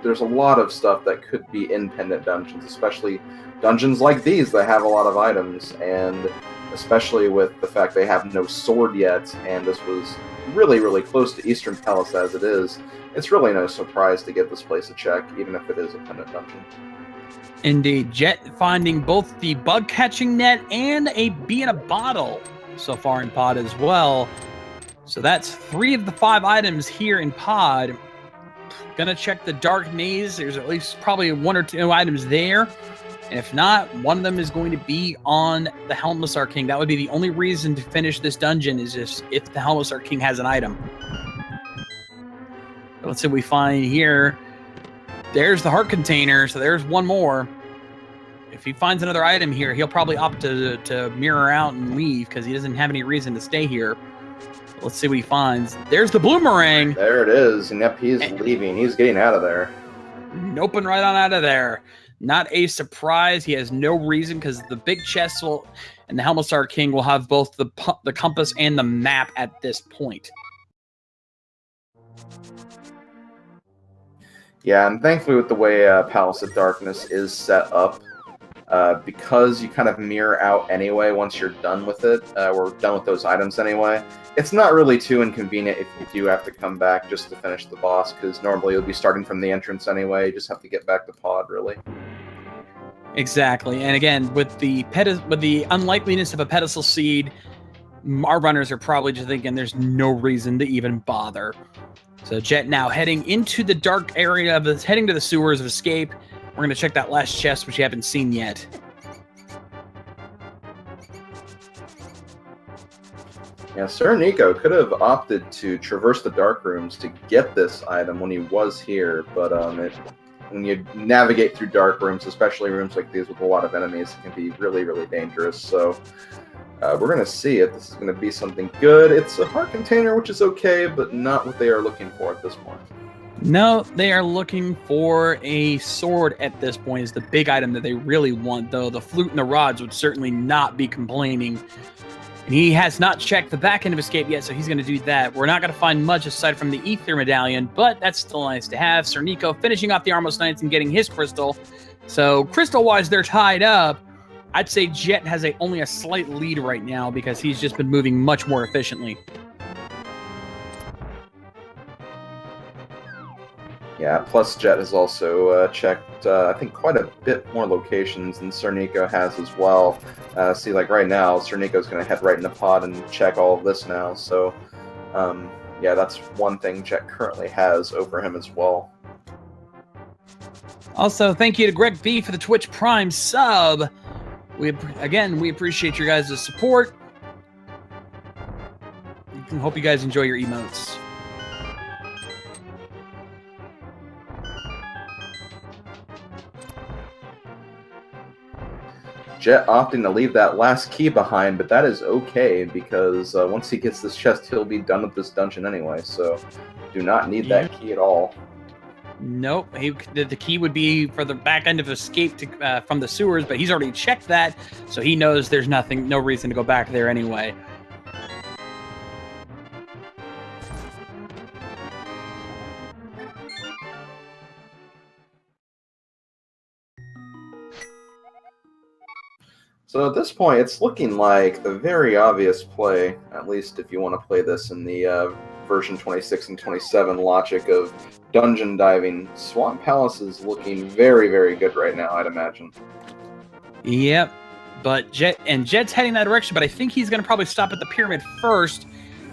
there's a lot of stuff that could be in pendant dungeons, especially dungeons like these that have a lot of items, and especially with the fact they have no sword yet, and this was really, really close to Eastern Palace as it is. It's really no surprise to get this place a check, even if it is a pendant dungeon. Indeed. Jet finding both the bug catching net and a bee in a bottle so far in pod as well. So that's 3 of the 5 items here in pod. Gonna check the dark maze. There's at least probably 1 or 2 items there. And if not, one of them is going to be on the Helmsar King. That would be the only reason to finish this dungeon, is just if the Helmsar King has an item. Let's see what we find here. There's the heart container, so there's one more. If he finds another item here, he'll probably opt to mirror out and leave because he doesn't have any reason to stay here. Let's see what he finds. There's the boomerang. There it is, and yep, he's leaving. He's getting out of there. Noping right on out of there. Not a surprise. He has no reason because the big chest and the Helmsar King will have both the compass and the map at this point. Yeah, and thankfully with the way Palace of Darkness is set up, because you kind of mirror out anyway once you're done with it, we're done with those items anyway, it's not really too inconvenient if you do have to come back just to finish the boss, because normally you'll be starting from the entrance anyway, you just have to get back to pod, really. Exactly, and again, with the unlikeliness of a pedestal seed, our runners are probably just thinking there's no reason to even bother. So Jet now heading into the dark area, heading to the sewers of escape. We're going to check that last chest, which you haven't seen yet. Yeah, SirNIko could have opted to traverse the dark rooms to get this item when he was here, but when you navigate through dark rooms, especially rooms like these with a lot of enemies, it can be really, really dangerous. So we're going to see if this is going to be something good. It's a heart container, which is okay, but not what they are looking for at this point. No, they are looking for a sword at this point is the big item that they really want, though. The flute and the rods would certainly not be complaining. And he has not checked the back end of escape yet, so he's going to do that. We're not going to find much aside from the ether medallion, but that's still nice to have. SirNIko finishing off the Armos Knights and getting his crystal. So crystal-wise, they're tied up. I'd say Jet has only a slight lead right now because he's just been moving much more efficiently. Yeah, plus Jet has also checked, I think, quite a bit more locations than SirNIko has as well. See, like right now, SirNIko's going to head right into pod and check all of this now. So, yeah, that's one thing Jet currently has over him as well. Also, thank you to Greg B for the Twitch Prime sub. We appreciate your guys' support. Hope you guys enjoy your emotes. Jet opting to leave that last key behind, but that is okay because once he gets this chest, he'll be done with this dungeon anyway, so do not need that key at all. Nope. The key would be for the back end of escape from the sewers, but he's already checked that, so he knows there's no reason to go back there anyway. So at this point, it's looking like the very obvious play, at least if you want to play this in the version 26 and 27 logic of dungeon diving. Swamp Palace is looking very, very good right now, I'd imagine. Yep, but Jet's heading that direction, but I think he's going to probably stop at the pyramid first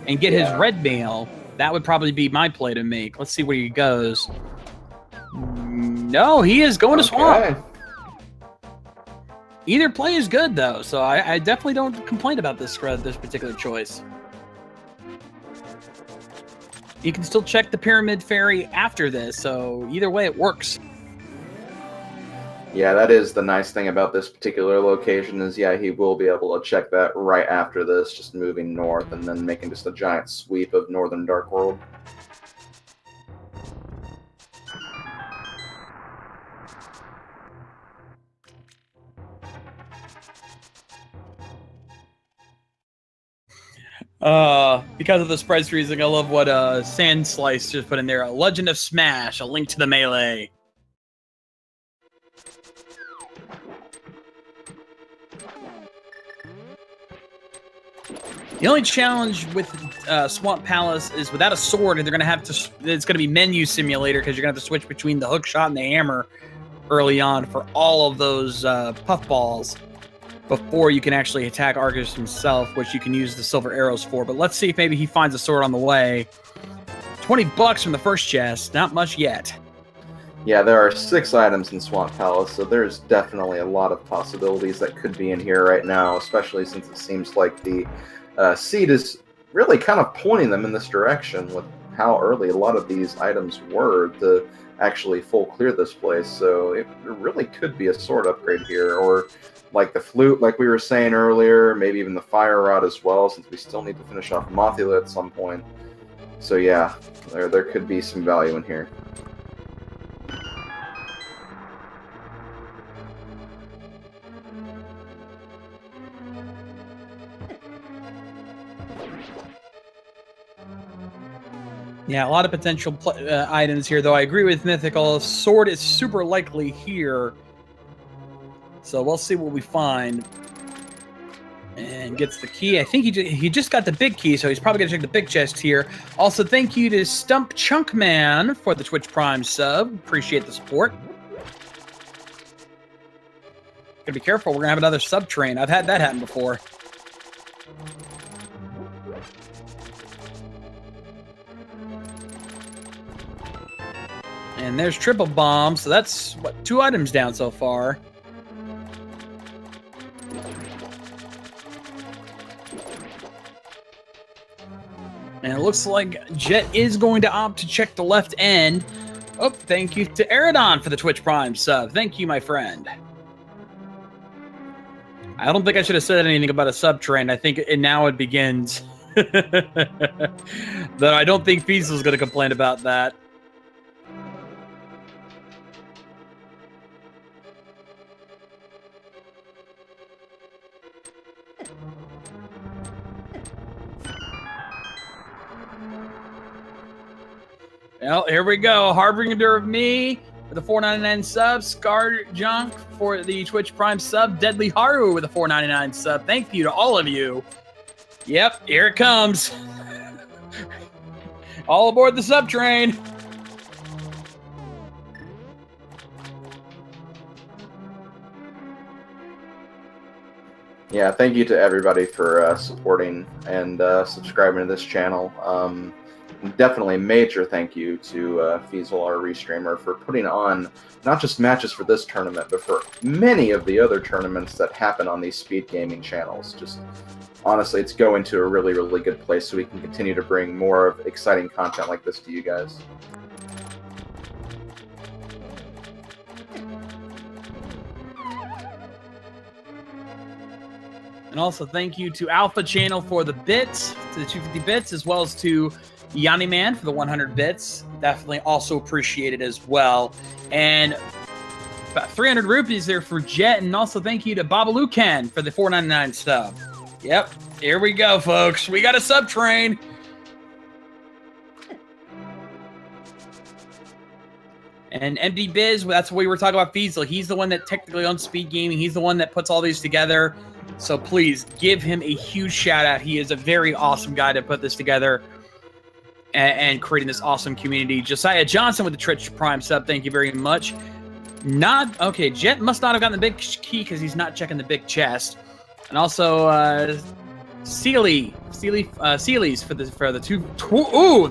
and get his red mail. That would probably be my play to make. Let's see where he goes. No, he is going to Swamp. Either play is good, though, so I definitely don't complain about this particular choice. You can still check the Pyramid Ferry after this, so either way it works. Yeah, that is the nice thing about this particular location is, yeah, he will be able to check that right after this, just moving north and then making just a giant sweep of Northern Dark World. Because of the spreads freezing, I love what Sand Slice just put in there. A Legend of Smash, a link to the melee. The only challenge with Swamp Palace is without a sword, they're gonna have to. It's gonna be menu simulator because you're gonna have to switch between the hook shot and the hammer early on for all of those puffballs before you can actually attack Argus himself, which you can use the silver arrows for. But let's see if maybe he finds a sword on the way. $20 from the first chest, not much yet. Yeah, there are 6 items in Swamp Palace, so there's definitely a lot of possibilities that could be in here right now, especially since it seems like the seed is really kind of pointing them in this direction with how early a lot of these items were to actually full clear this place. So it really could be a sword upgrade here, or like the flute, like we were saying earlier, maybe even the fire rod as well, since we still need to finish off Mothula at some point. So yeah, there could be some value in here. Yeah, a lot of potential items here, though I agree with Mythical. Sword is super likely here. So we'll see what we find. And gets the key. I think he just got the big key, so he's probably going to check the big chest here. Also, thank you to Stump Chunkman for the Twitch Prime sub. Appreciate the support. Gotta be careful. We're going to have another sub train. I've had that happen before. And there's triple bomb, so that's, what, 2 items down so far. And it looks like Jet is going to opt to check the left end. Oh, thank you to Eridon for the Twitch Prime sub. Thank you, my friend. I don't think I should have said anything about a sub train. I think now it begins. Though I don't think Feasel's going to complain about that. Well, here we go. Harbinger of Me for the $4.99 sub. Scar Junk for the Twitch Prime sub. Deadly Haru with a $4.99 sub. Thank you to all of you. Yep, here it comes. All aboard the sub train. Yeah, thank you to everybody for supporting and subscribing to this channel. Definitely a major thank you to Feasel, our restreamer, for putting on not just matches for this tournament, but for many of the other tournaments that happen on these speed gaming channels. Just honestly, it's going to a really, really good place so we can continue to bring more of exciting content like this to you guys. And also thank you to Alpha Channel for the bits, to the 250 bits, as well as to Yanni Man for the 100 bits. Definitely also appreciated as well. And about 300 rupees there for Jet. And also thank you to Babalukan for the 4.99 sub. Yep, here we go, folks. We got a sub train. And MD Biz, that's what we were talking about Feasel. He's the one that technically owns Speed Gaming. He's the one that puts all these together. So please give him a huge shout out. He is a very awesome guy to put this together and creating this awesome community. Josiah Johnson with the Twitch Prime sub. Thank you very much. Okay, Jet must not have gotten the big key because he's not checking the big chest. And also Sealy's for the the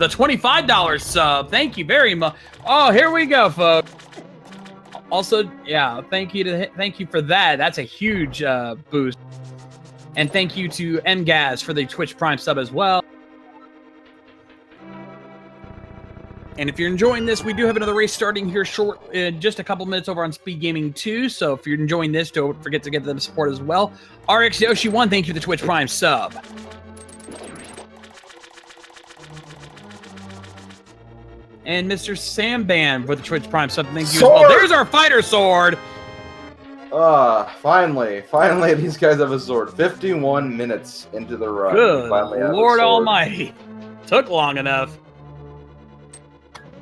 $25 sub. Thank you very much. Oh, here we go, folks. Also, yeah, thank you for that. That's a huge boost. And thank you to MGaz for the Twitch Prime sub as well. And if you're enjoying this, we do have another race starting here just a couple minutes over on Speed Gaming 2. So if you're enjoying this, don't forget to give them support as well. RX Yoshi 1, thank you for the Twitch Prime sub. And Mr. Samban for the Twitch Prime sub, thank you as well. There's our fighter sword. Finally, these guys have a sword. 51 minutes into the run. Good Lord Almighty. Took long enough.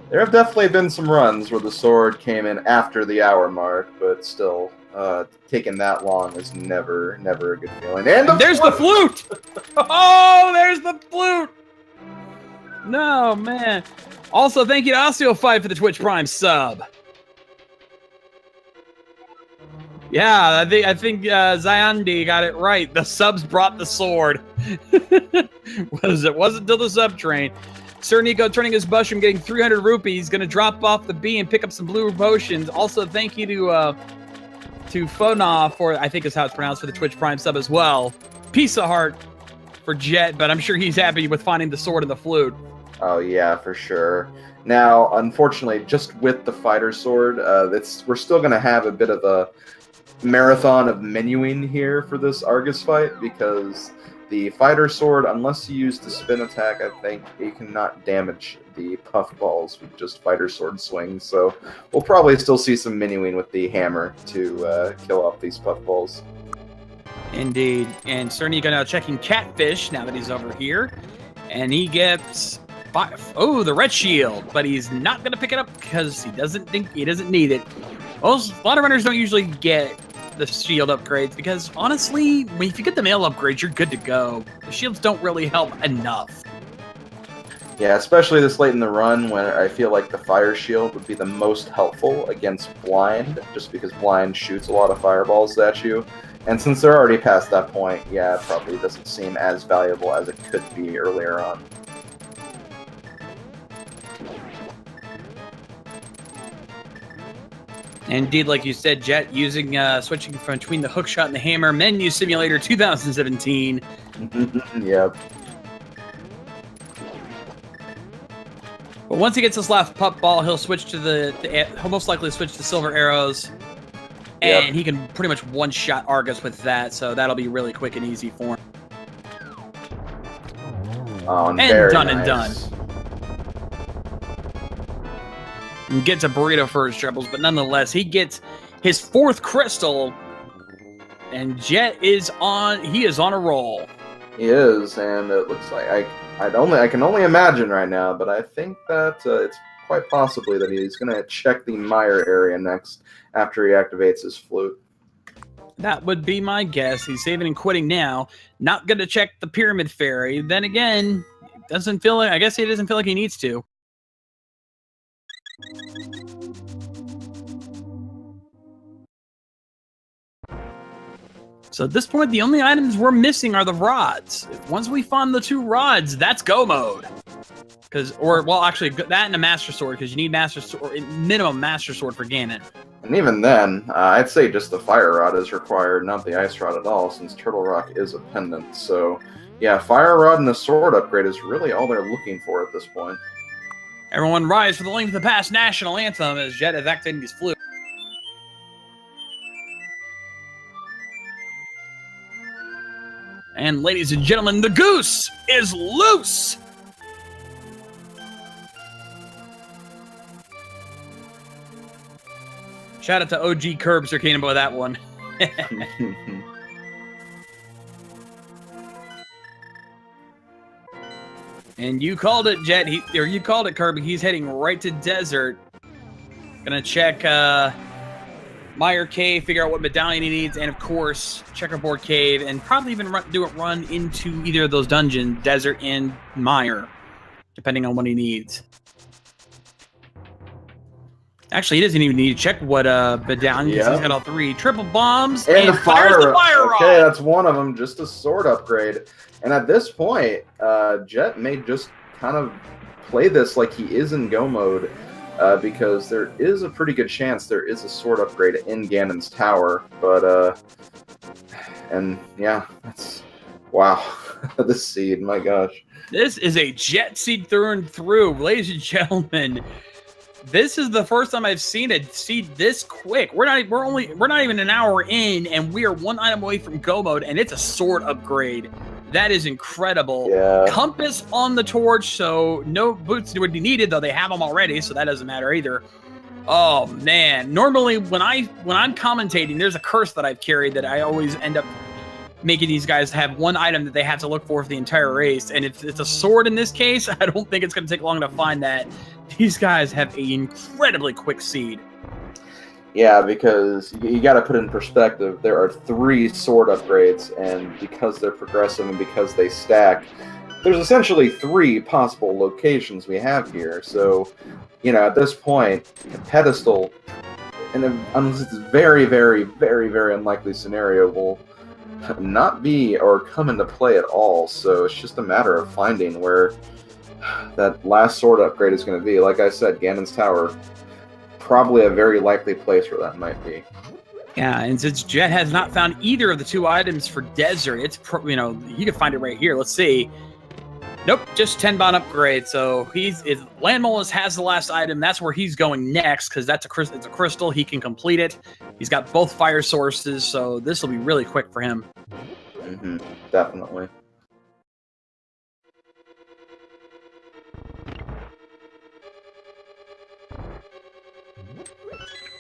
There have definitely been some runs where the sword came in after the hour mark, but still, taking that long is never a good feeling. And there's the flute! Oh, there's the flute! No, man. Also, thank you to Osteo5 for the Twitch Prime sub. Yeah, I think Zyandi got it right. The subs brought the sword. It wasn't till the sub train. SirNIko turning his mushroom, getting 300 rupees. Going to drop off the B and pick up some blue potions. Also, thank you to Fona for, I think is how it's pronounced, for the Twitch Prime sub as well. Piece of heart for Jet, but I'm sure he's happy with finding the sword and the flute. Oh yeah, for sure. Now, unfortunately, just with the fighter sword, we're still going to have a bit of a marathon of menuing here for this Argus fight, because the fighter sword, unless you use the spin attack, I think you cannot damage the puff balls with just fighter sword swings. So we'll probably still see some menuing with the hammer to kill off these puff balls. Indeed. And SirNIko now checking Catfish now that he's over here. And he gets the red shield, but he's not going to pick it up because he doesn't need it. Most, a lot of runners don't usually get the shield upgrades because honestly, if you get the male upgrades, you're good to go. The shields don't really help enough. Yeah, especially this late in the run when I feel like the fire shield would be the most helpful against blind, just because blind shoots a lot of fireballs at you. And since they're already past that point, yeah, it probably doesn't seem as valuable as it could be earlier on. Indeed, like you said, Jet, using switching from between the hookshot and the hammer, Menu Simulator 2017. Yep. But once he gets his last pup ball, he'll switch to he'll most likely switch to silver arrows, and he can pretty much one-shot Argus with that. So that'll be really quick and easy for him. Oh, and done nice. And done. And gets a burrito for his troubles, but nonetheless, he gets his 4th crystal, and Jet is on. He is on a roll. He is, and it looks like I can only imagine right now, but I think that it's quite possibly that he's going to check the mire area next after he activates his flute. That would be my guess. He's saving and quitting now. Not going to check the pyramid fairy. Then again, I guess he doesn't feel like he needs to. So at this point, the only items we're missing are the rods. Once we find the 2 rods, that's go mode. Actually, that and a master sword, because you need minimum master sword for Ganon. And even then, I'd say just the fire rod is required, not the ice rod at all, since Turtle Rock is a pendant. So, yeah, fire rod and the sword upgrade is really all they're looking for at this point. Everyone rise for the Link to the Past national anthem as Jet is activating his flute. And ladies and gentlemen, the goose is loose! Shout out to OG Curbs who came up with that one. And you called it, Jet. You called it, Kirby. He's heading right to desert. Gonna check Mire Cave, figure out what medallion he needs, and of course, Checkerboard Cave, and probably even run into either of those dungeons, Desert and Mire, depending on what he needs. Actually, he doesn't even need to check what medallion, because he's got all three. Triple bombs, and the fire rod! Okay, that's one of them, just a sword upgrade. And at this point, Jet may just kind of play this like he is in Go mode, because there is a pretty good chance there is a sword upgrade in Ganon's tower. But, and yeah, that's, wow, this seed, my gosh. This is a Jet seed through and through, ladies and gentlemen. This is the first time I've seen a seed this quick. We're not even an hour in, and we are one item away from Go mode, and it's a sword upgrade. That is incredible. Yeah. Compass on the torch, so no boots would be needed, though they have them already, so that doesn't matter either. Oh man! Normally, when I'm commentating, there's a curse that I've carried that I always end up making these guys have one item that they have to look for the entire race, and if it's a sword in this case, I don't think it's going to take long to find that. These guys have an incredibly quick seed. Yeah, because you got to put in perspective, there are 3 sword upgrades, and because they're progressive and because they stack, there's essentially 3 possible locations we have here. So, you know, at this point, a Pedestal, unless it's a very, very, very, very unlikely scenario, will not be or come into play at all. So it's just a matter of finding where that last sword upgrade is going to be. Like I said, Ganon's Tower, probably a very likely place where that might be. Yeah, and since Jet has not found either of the 2 items for Desert, it's you know, you can find it right here. Let's see. Nope, just 10 bond upgrade. So Landmolus has the last item. That's where he's going next, because it's a crystal. He can complete it. He's got both fire sources, so this will be really quick for him. Mm-hmm, definitely.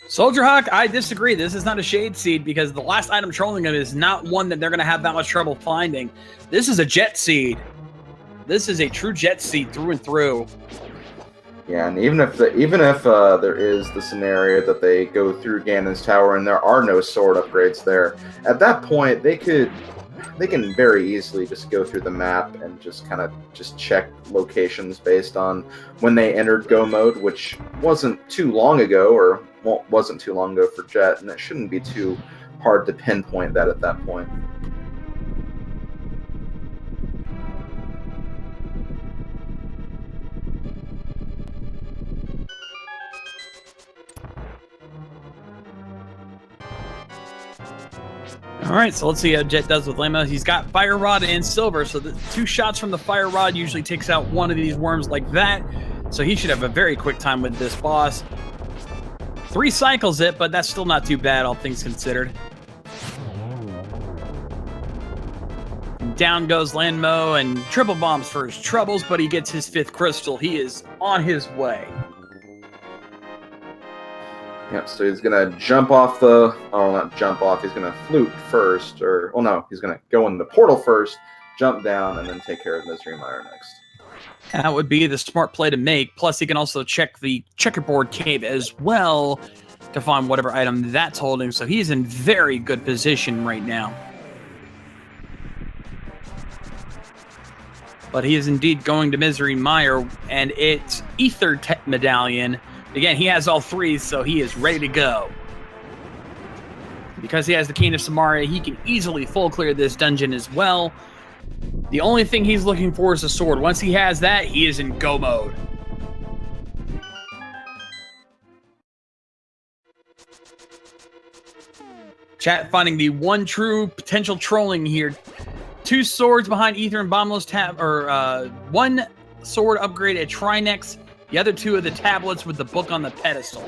Soldier Hawk, I disagree. This is not a shade seed, because the last item trolling him is not one that they're going to have that much trouble finding. This is a Jet seed. This is a true Jet seed through and through. Yeah, and even if there is the scenario that they go through Ganon's Tower and there are no sword upgrades there, at that point they can very easily just go through the map and just kind of check locations based on when they entered Go mode, which wasn't too long ago, or wasn't too long ago for Jet, and it shouldn't be too hard to pinpoint that at that point. All right, so let's see how Jet does with Lama. He's got Fire Rod and Silver, so the 2 shots from the Fire Rod usually takes out one of these worms like that. So he should have a very quick time with this boss. 3 cycles it, but that's still not too bad, all things considered. Down goes Landmo, and triple bombs for his troubles, but he gets his 5th crystal. He is on his way. Yep, so he's going to jump off the... Oh, not jump off. He's going to flute first. Or, well, no. He's going to go in the portal first, jump down, and then take care of Misery Mire next. That would be the smart play to make. Plus, he can also check the checkerboard cave as well to find whatever item that's holding. So he's in very good position right now. But he is indeed going to Misery Mire, and it's Ether Medallion. Again, he has all 3, so he is ready to go. Because he has the Cane of Samaria, he can easily full clear this dungeon as well. The only thing he's looking for is a sword. Once he has that, he is in Go mode. Chat finding the one true potential trolling here. 2 swords behind Ether and Bomblos or 1 sword upgrade at Trinex. The other 2 of the tablets with the book on the pedestal.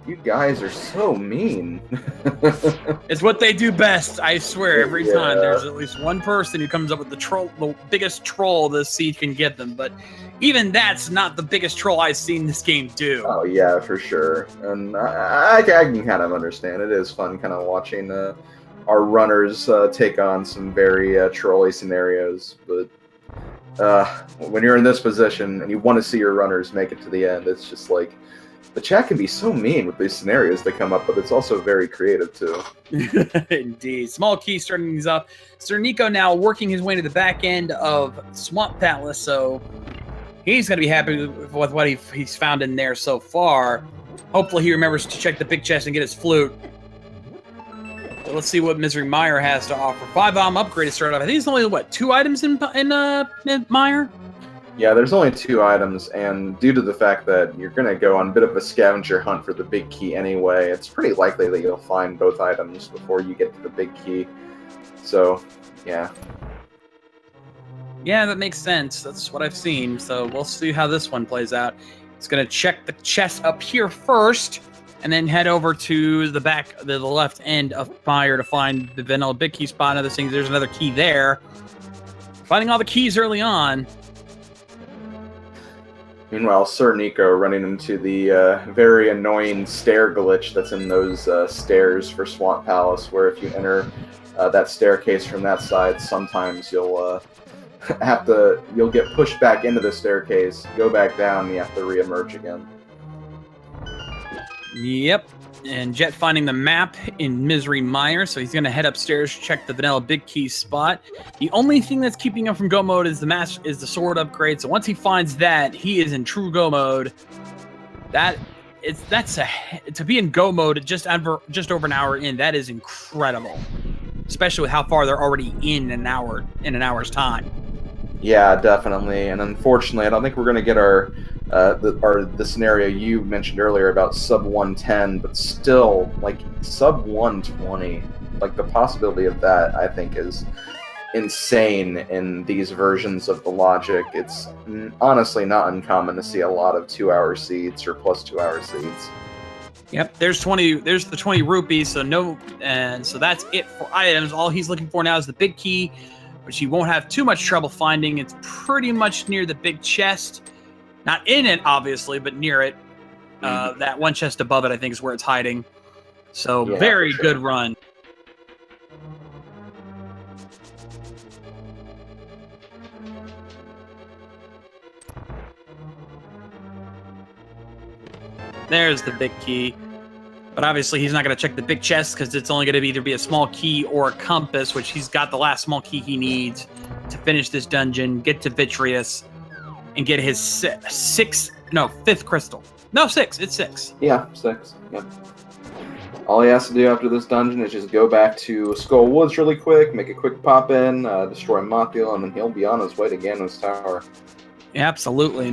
You guys are so mean. It's what they do best, I swear. Every time Yeah. there's at least one person who comes up with the biggest troll this seed can get them. But even that's not the biggest troll I've seen this game do. Oh yeah, for sure. And I can kind of understand. It is fun kind of watching our runners take on some very trolly scenarios. But when you're in this position and you want to see your runners make it to the end, it's just like the chat can be so mean with these scenarios they come up with. It's also very creative too. Indeed. Small Key starting these up. SirNIko now working his way to the back end of Swamp Palace, so he's going to be happy with what he's found in there so far. Hopefully he remembers to check the big chest and get his flute. So let's see what Misery Mire has to offer. 5-bomb upgrade to start off. I think it's only, what, 2 items in Mire? Yeah, there's only 2 items, and due to the fact that you're going to go on a bit of a scavenger hunt for the big key anyway, it's pretty likely that you'll find both items before you get to the big key. So, yeah. Yeah, that makes sense. That's what I've seen. So we'll see how this one plays out. It's going to check the chest up here first, and then head over to the back, the left end of Mire to find the vanilla big key spot. Another thing, there's another key there. Finding all the keys early on. Meanwhile, SirNIko running into the very annoying stair glitch that's in those stairs for Swamp Palace, where if you enter that staircase from that side, sometimes you'll you'll get pushed back into the staircase, go back down, and you have to re-emerge again. Yep. And Jet finding the map in Misery Mire, so he's going to head upstairs, check the vanilla big key spot. The only thing that's keeping him from go mode is the sword upgrade. So once he finds that, he is in true go mode. To be in go mode just over an hour in. That is incredible, especially with how far they're already in an hour's time. Yeah, definitely. And unfortunately, I don't think we're going to get the scenario you mentioned earlier about sub 110, but still, like, sub 120. Like, the possibility of that, I think, is insane in these versions of the logic. It's honestly not uncommon to see a lot of 2-hour seeds or plus 2-hour seeds. Yep, there's the 20 rupees, so that's it for items. All he's looking for now is the big key, which he won't have too much trouble finding. It's pretty much near the big chest. Not in it, obviously, but near it. That one chest above it, I think, is where it's hiding. So, yeah, very good run. There's the big key. But obviously, he's not going to check the big chest because it's only going to either be a small key or a compass, which he's got the last small key he needs to finish this dungeon, get to Vitreous, and get his fifth crystal. No, 6. It's 6. Yeah, 6. Yep. All he has to do after this dungeon is just go back to Skull Woods really quick, make a quick pop-in, destroy Mothil, and then he'll be on his way to Ganon's Tower. Yeah, absolutely.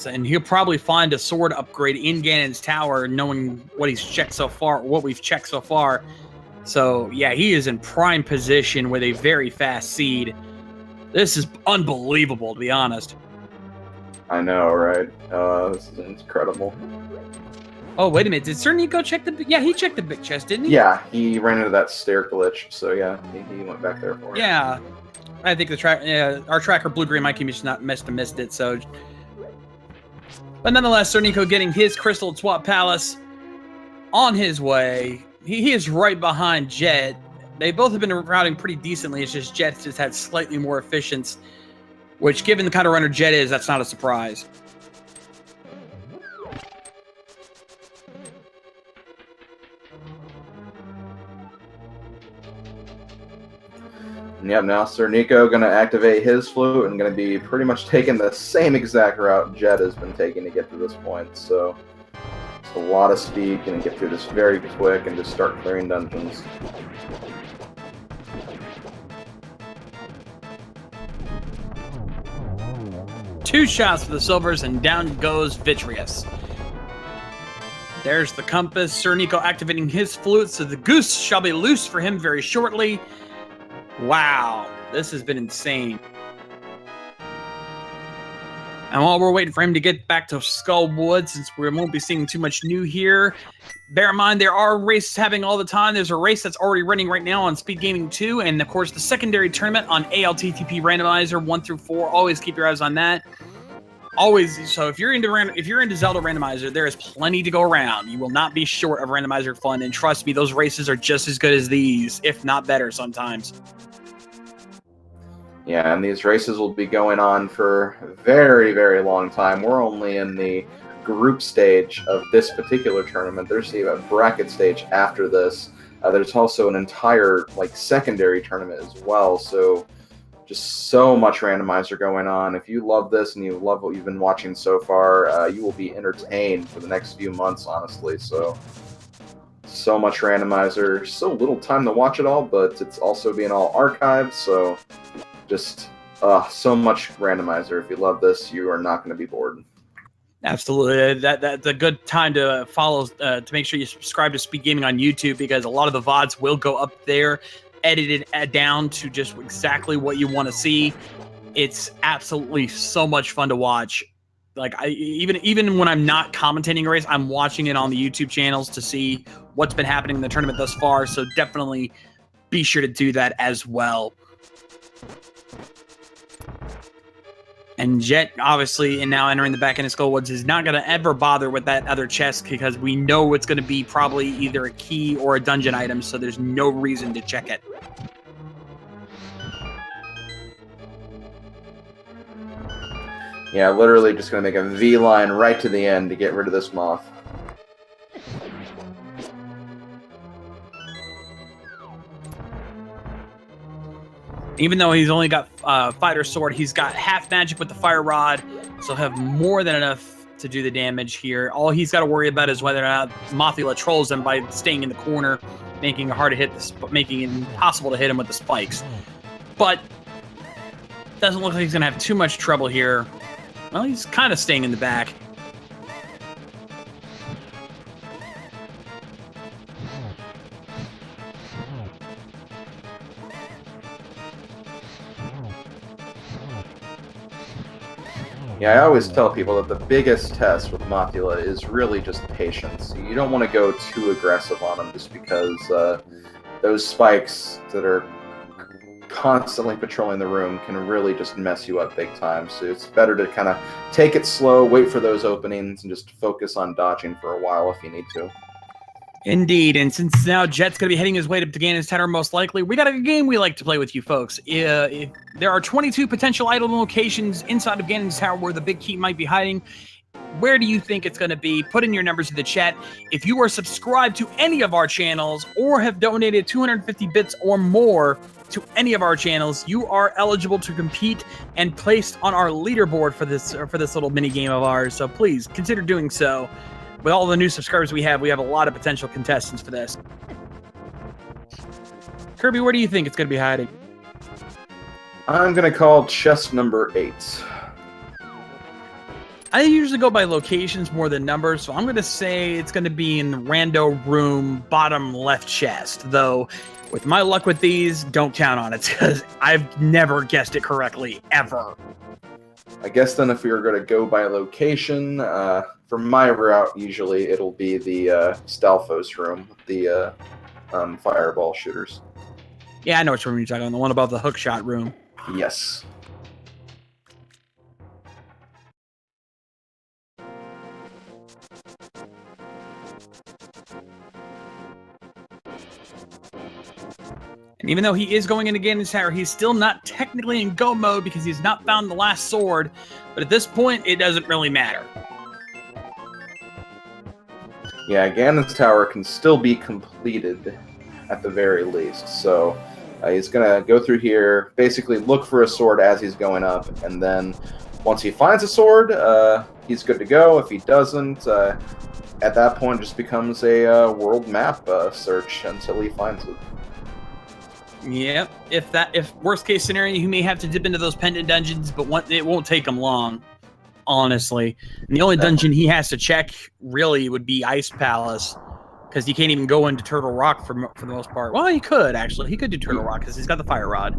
And he'll probably find a sword upgrade in Ganon's Tower, knowing what we've checked so far. So, yeah, he is in prime position with a very fast seed. This is unbelievable, to be honest. I know, right? This is incredible. Oh, wait a minute. Did SirNIko check Yeah, he checked the big chest, didn't he? Yeah, he ran into that stair glitch, so yeah, he went back there for it. Yeah. I think our tracker, Blue Green Mikey, must have missed it, so... But nonetheless, SirNIko getting his crystal at Swamp Palace on his way. He is right behind Jet. They both have been routing pretty decently. It's just Jet's just had slightly more efficiency, which, given the kind of runner Jet is, that's not a surprise. Yep, now SirNIko going to activate his flute and going to be pretty much taking the same exact route Jet has been taking to get to this point. So it's a lot of speed, going to get through this very quick and just start clearing dungeons. Two shots for the silvers, and down goes Vitreous. There's the compass. SirNIko activating his flute, so the goose shall be loose for him very shortly. Wow, this has been insane. And while we're waiting for him to get back to Skullwood, since we won't be seeing too much new here, bear in mind there are races happening all the time. There's a race that's already running right now on Speed Gaming 2, and of course the secondary tournament on ALTTP Randomizer 1 through 4. Always keep your eyes on that. Always. So if you're into Zelda Randomizer, there is plenty to go around. You will not be short of Randomizer fun, and trust me, those races are just as good as these, if not better sometimes. Yeah, and these races will be going on for a very, very long time. We're only in the group stage of this particular tournament. There's a bracket stage after this. There's also an entire secondary tournament as well. So just so much randomizer going on. If you love this and you love what you've been watching so far, you will be entertained for the next few months, honestly. So much randomizer. So little time to watch it all, but it's also being all archived. So just so much randomizer. If you love this, you are not going to be bored. Absolutely. That's a good time to follow, to make sure you subscribe to Speed Gaming on YouTube, because a lot of the VODs will go up there, edited down to just exactly what you want to see. It's absolutely so much fun to watch. Even when I'm not commentating a race, I'm watching it on the YouTube channels to see what's been happening in the tournament thus far. So definitely be sure to do that as well. And Jet, obviously, and now entering the back end of Skullwoods, is not going to ever bother with that other chest, because we know it's going to be probably either a key or a dungeon item, so there's no reason to check it. Yeah, literally just going to make a V line right to the end to get rid of this moth. Even though he's only got Fighter Sword, he's got half magic with the Fire Rod, so he'll have more than enough to do the damage here. All he's got to worry about is whether or not Mothula trolls him by staying in the corner, making it hard to hit, making it impossible to hit him with the spikes. But doesn't look like he's going to have too much trouble here. Well, he's kind of staying in the back. Yeah, I always tell people that the biggest test with Mothula is really just patience. You don't want to go too aggressive on them, just because those spikes that are constantly patrolling the room can really just mess you up big time. So it's better to kind of take it slow, wait for those openings, and just focus on dodging for a while if you need to. Indeed, and since now Jet's going to be heading his way to Ganon's Tower most likely, we got a game we like to play with you folks. There are 22 potential item locations inside of Ganon's Tower where the big key might be hiding. Where do you think it's going to be? Put in your numbers in the chat. If you are subscribed to any of our channels or have donated 250 bits or more to any of our channels, you are eligible to compete and placed on our leaderboard for this little mini game of ours. So please consider doing so. With all the new subscribers we have a lot of potential contestants for this. Kirby, where do you think it's going to be hiding? I'm going to call chest number 8. I usually go by locations more than numbers, so I'm going to say it's going to be in the rando room bottom left chest. Though, with my luck with these, don't count on it, because I've never guessed it correctly, ever. I guess then if we were going to go by location, for my route, usually it'll be the Stalfos room, the fireball shooters. Yeah, I know which room you're talking about, the one above the hookshot room. Yes. And even though he is going into Ganon's Tower, he's still not technically in go mode because he's not found the last sword. But at this point, it doesn't really matter. Yeah, Ganon's Tower can still be completed at the very least. So he's going to go through here, basically look for a sword as he's going up, and then once he finds a sword, he's good to go. If he doesn't, at that point it just becomes a world map search until he finds it. Yep. If worst case scenario, he may have to dip into those pendant dungeons, but it won't take him long, honestly. And the only dungeon he has to check really would be Ice Palace, because he can't even go into Turtle Rock for the most part. Well, he could actually. He could do Turtle Rock because he's got the Fire Rod.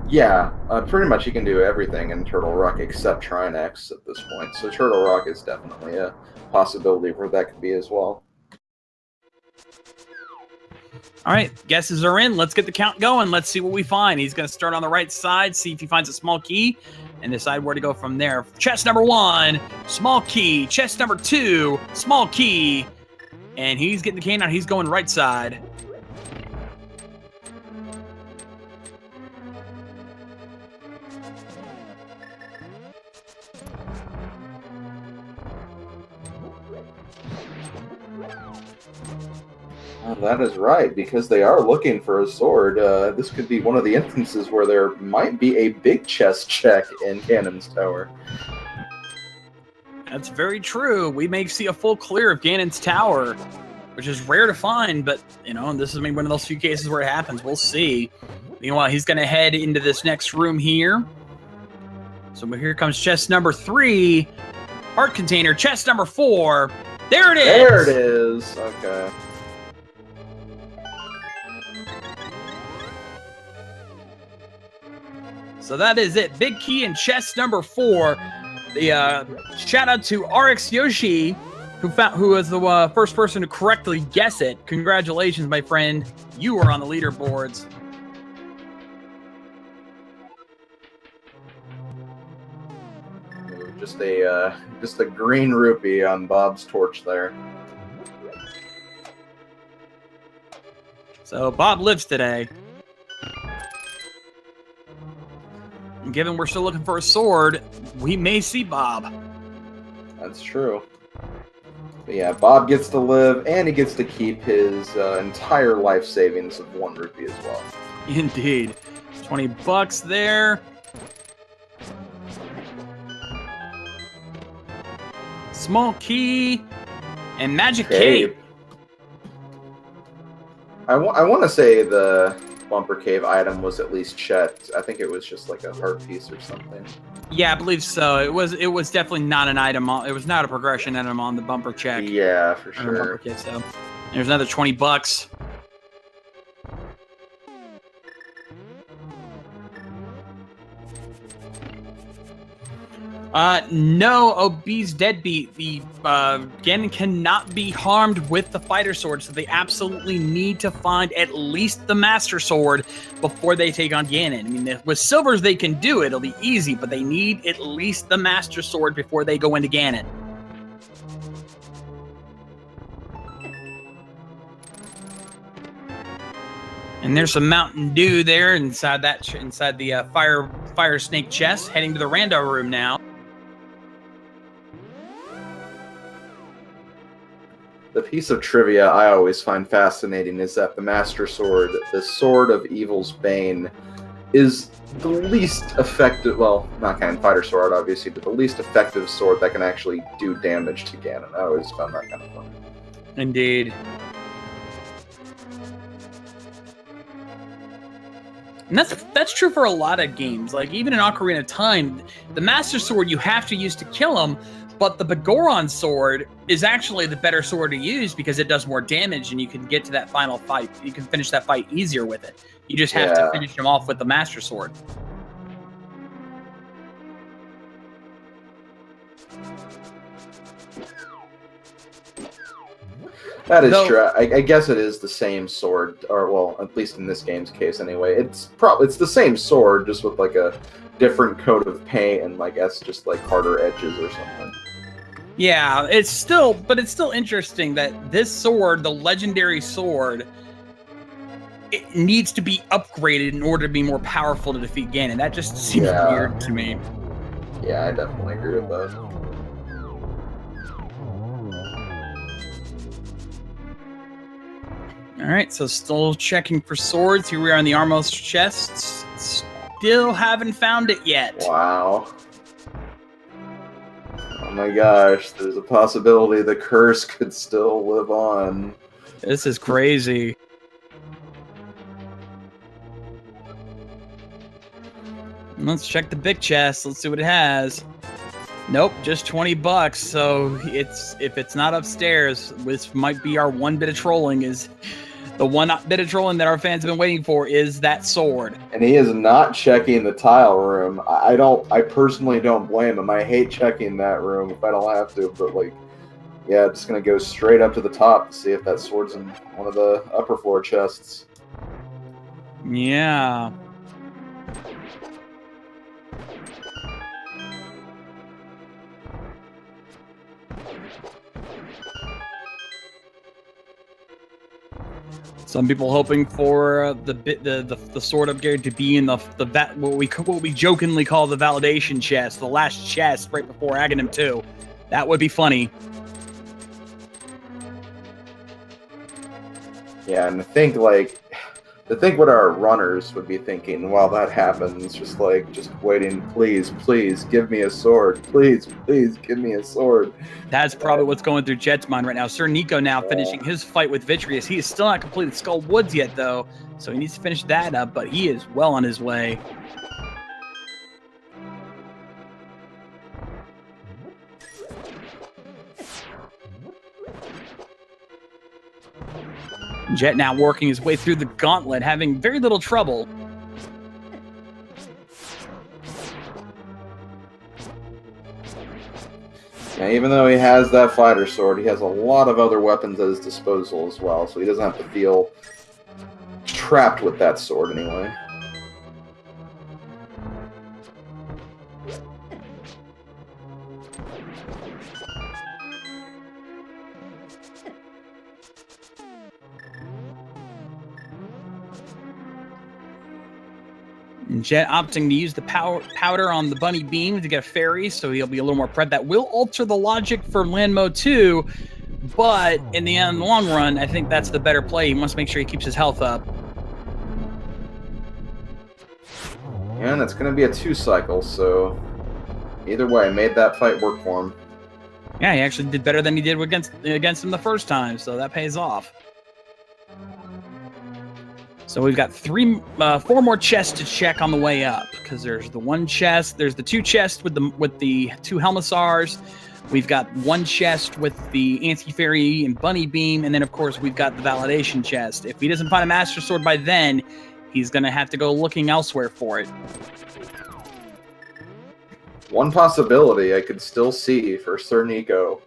Yeah, pretty much you can do everything in Turtle Rock except Trinex at this point. So Turtle Rock is definitely a possibility where that could be as well. All right, guesses are in. Let's get the count going. Let's see what we find. He's going to start on the right side, see if he finds a small key, and decide where to go from there. Chest number 1, small key. Chest number 2, small key. And he's getting the canine. He's going right side. Oh, that is right, because they are looking for a sword. This could be one of the instances where there might be a big chest check in Ganon's tower. That's very true. We may see a full clear of Ganon's tower, which is rare to find, but, you know, this is maybe one of those few cases where it happens. We'll see. Meanwhile, he's going to head into this next room here. So here comes chest number 3. Heart container, chest number 4. There it is! There it is! Okay. So that is it. Big key in chest number 4. The shout out to RX Yoshi, who was the first person to correctly guess it. Congratulations, my friend. You are on the leaderboards. Just a green rupee on Bob's torch there. So Bob lives today. And given we're still looking for a sword, we may see Bob. That's true. But yeah, Bob gets to live, and he gets to keep his entire life savings of 1 rupee as well. Indeed. $20 there. Small key and magic cape. I want to say the bumper cave item was at least Chet. I think it was just like a heart piece or something. Yeah, I believe so. It was definitely not an item. It was not a progression item on the bumper check. Yeah, for sure. Bumper kit, so. There's another $20. No, obese deadbeat. The Ganon cannot be harmed with the fighter sword, so they absolutely need to find at least the master sword before they take on Ganon. I mean, with silvers they can do it; it'll be easy, but they need at least the master sword before they go into Ganon. And there's some Mountain Dew there inside the fire snake chest. Heading to the rando room now. The piece of trivia I always find fascinating is that the Master Sword, the Sword of Evil's Bane, is the least effective, well, not kind of fighter sword, obviously, but the least effective sword that can actually do damage to Ganon. I always found that kind of fun. Indeed. And that's true for a lot of games. Like, even in Ocarina of Time, the Master Sword you have to use to kill him, but the Begoron sword is actually the better sword to use because it does more damage and you can get to that final fight. You can finish that fight easier with it. You just have to finish him off with the Master Sword. That is true. I guess it is the same sword, or well, at least in this game's case anyway. It's the same sword, just with like a different coat of paint and I guess just like harder edges or something. Yeah, it's still interesting that this sword, the legendary sword, it needs to be upgraded in order to be more powerful to defeat Ganon. That just seems weird to me. Yeah, I definitely agree with that. All right, so still checking for swords. Here we are in the Armos chests. Still haven't found it yet. Wow. Oh my gosh, there's a possibility the curse could still live on. This is crazy. Let's check the big chest. Let's see what it has. Nope, just $20. So if it's not upstairs, this might be our one bit of trolling. Is The one bit of trolling that our fans have been waiting for is that sword. And he is not checking the tile room. I personally don't blame him. I hate checking that room if I don't have to, but like, yeah, I'm just gonna go straight up to the top to see if that sword's in one of the upper floor chests. Yeah. Some people hoping for the sword upgrade to be in what we jokingly call the validation chest, the last chest right before Aghanim 2. That would be funny. Yeah, and I think what our runners would be thinking while that happens, just waiting, please give me a sword. Please give me a sword. That's probably what's going through Jet's mind right now. SirNIko now finishing his fight with Vitreous. He is still not completed Skull Woods yet, though, so he needs to finish that up, but he is well on his way. Jet now working his way through the gauntlet, having very little trouble. Yeah, even though he has that fighter sword, he has a lot of other weapons at his disposal as well, so he doesn't have to feel trapped with that sword anyway. Jet opting to use the powder on the bunny beam to get a fairy, so he'll be a little more prepped. That will alter the logic for land mode 2, but in the long run, I think that's the better play. He wants to make sure he keeps his health up. Yeah, and it's going to be a 2-cycle, so either way, made that fight work for him. Yeah, he actually did better than he did against him the first time, so that pays off. So we've got 4 more chests to check on the way up, because there's the one chest, there's the 2 chests with the 2 Helmisars. We've got 1 chest with the anti-fairy and bunny beam, and then of course we've got the validation chest. If he doesn't find a master sword by then, he's gonna have to go looking elsewhere for it. One possibility I could still see for SirNIko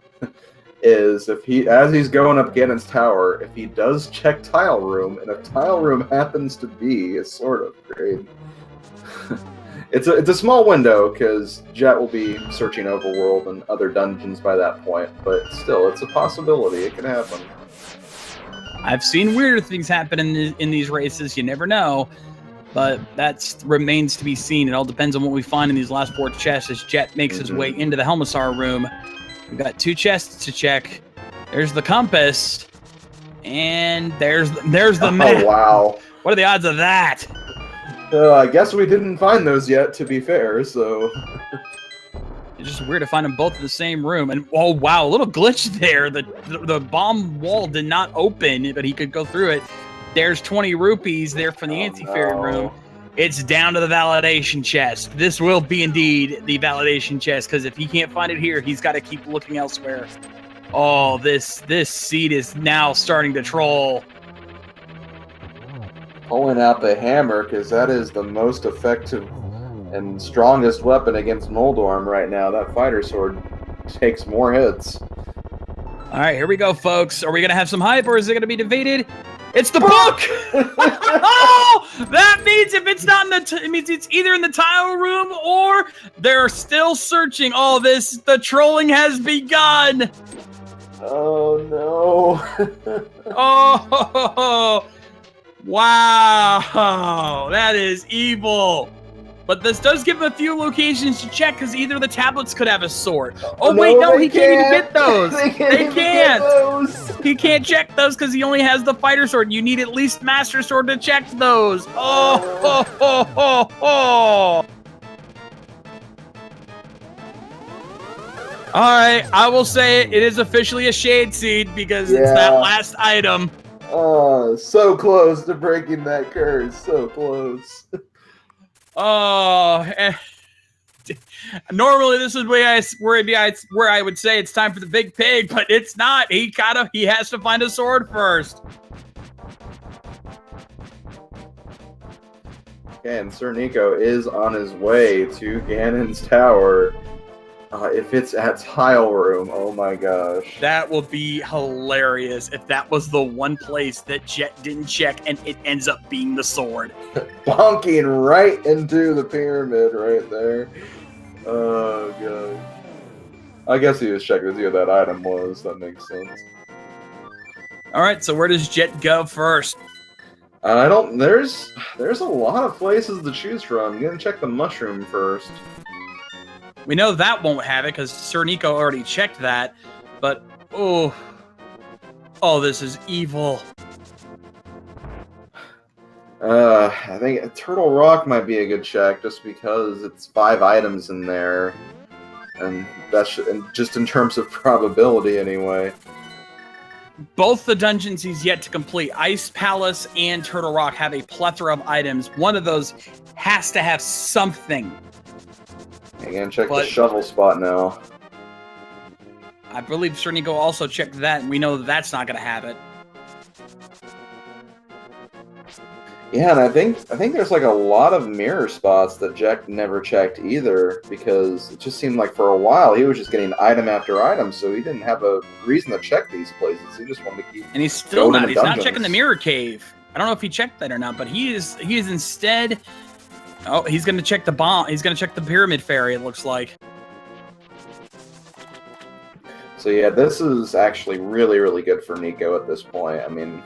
is if as he's going up Ganon's tower, if he does check tile room, and if tile room happens to be a sword upgrade, it's a small window because Jet will be searching overworld and other dungeons by that point, but still, it's a possibility. It can happen. I've seen weirder things happen in these races. You never know, but that remains to be seen. It all depends on what we find in these last 4 chests as Jet makes his way into the Helmisar room. We've got 2 chests to check. There's the compass, and there's the map. Oh, wow. What are the odds of that? I guess we didn't find those yet, to be fair, so... It's just weird to find them both in the same room. And, oh, wow, a little glitch there. The bomb wall did not open, but he could go through it. There's 20 rupees there from the anti-fairy room. It's down to the validation chest. This will be indeed the validation chest, because if he can't find it here, he's got to keep looking elsewhere. Oh, this seed is now starting to troll. Pulling out the hammer, because that is the most effective and strongest weapon against Moldorm right now. That fighter sword takes more hits. All right, here we go, folks. Are we going to have some hype, or is it going to be defeated? It's the book! Oh! That means if it's not in it means it's either in the tile room or they're still searching. Oh, the trolling has begun! Oh, no. Oh, wow. That is evil. But this does give him a few locations to check, because either the tablets could have a sword. Oh, no, wait, no, he can't even get those. They can't. Get those. He can't check those because he only has the fighter sword. You need at least master sword to check those. Oh. All right, I will say it is officially a shade seed because it's that last item. Oh, so close to breaking that curse. So close. Oh, normally this is where I would say it's time for the big pig, but it's not. He has to find a sword first. Okay, and SirNIko is on his way to Ganon's tower. If it's at Tile Room, oh my gosh. That will be hilarious if that was the one place that Jet didn't check and it ends up being the sword. Bonking right into the pyramid right there. Oh god. I guess he was checking to see what that item was. That makes sense. Alright, so where does Jet go first? I don't. There's a lot of places to choose from. You gotta check the mushroom first. We know that won't have it because SirNIko already checked that, but oh, this is evil. I think Turtle Rock might be a good check just because it's 5 items in there, and that's just in terms of probability anyway. Both the dungeons he's yet to complete, Ice Palace and Turtle Rock, have a plethora of items. One of those has to have something. Again, check the shovel spot now. I believe SirNIko also checked that, and we know that that's not going to have it. Yeah, and I think there's like a lot of mirror spots that Jack never checked either, because it just seemed like for a while he was just getting item after item, so he didn't have a reason to check these places. He just wanted to keep. And he's still not. He's dungeons. Not checking the mirror cave. I don't know if he checked that or not, but he is instead. Oh, he's going to check the bomb. He's going to check the pyramid fairy. It looks like. So yeah, this is actually really, really good for Nico at this point. I mean,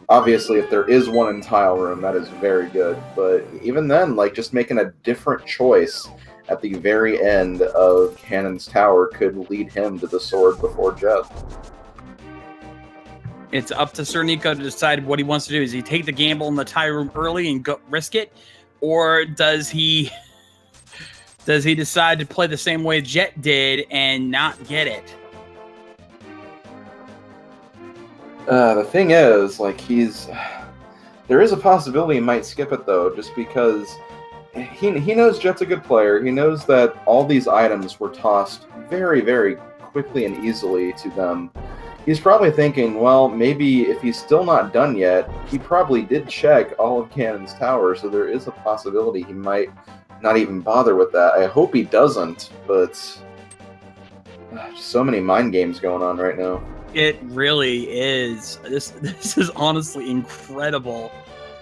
obviously, if there is one in Tile Room, that is very good. But even then, like, just making a different choice at the very end of Ganon's tower could lead him to the sword before Jet. It's up to SirNIko to decide what he wants to do. Does he take the gamble in the Tile Room early and go risk it? Or does he decide to play the same way Jet did and not get it? The thing is, like, there is a possibility he might skip it, though, just because he knows Jet's a good player. He knows that all these items were tossed very, very quickly and easily to them. He's probably thinking, well, maybe if he's still not done yet, he probably did check all of Ganon's tower, so there is a possibility he might not even bother with that. I hope he doesn't, but so many mind games going on right now. It really is. This is honestly incredible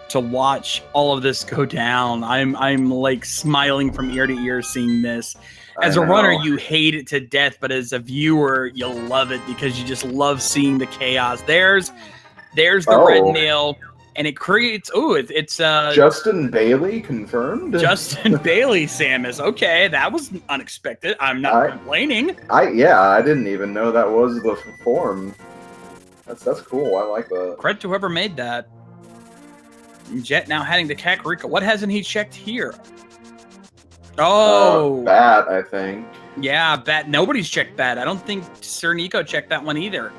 to watch all of this go down. I'm like smiling from ear to ear seeing this. As a runner, you hate it to death, but as a viewer, you'll love it because you just love seeing the chaos. There's the red nail, and it creates. Oh, it's Justin Bailey confirmed. Justin Bailey, Samus. Okay, that was unexpected. I'm not complaining. I didn't even know that was the form. That's cool. I like that. Credit to whoever made that. Jet now heading to Kakariko. What hasn't he checked here? Oh, Bat, I think. Yeah, Bat. Nobody's checked Bat. I don't think SirNIko checked that one either.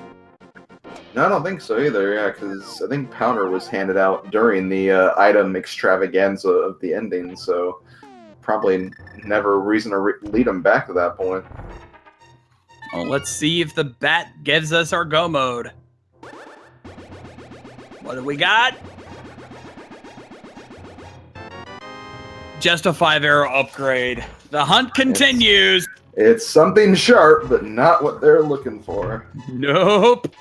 No, I don't think so either, yeah, because I think Powder was handed out during the item extravaganza of the ending, so probably never a reason to lead him back to that point. Well, let's see if the Bat gives us our go mode. What do we got? Just a 5-arrow upgrade. The hunt continues. It's something sharp, but not what they're looking for. Nope.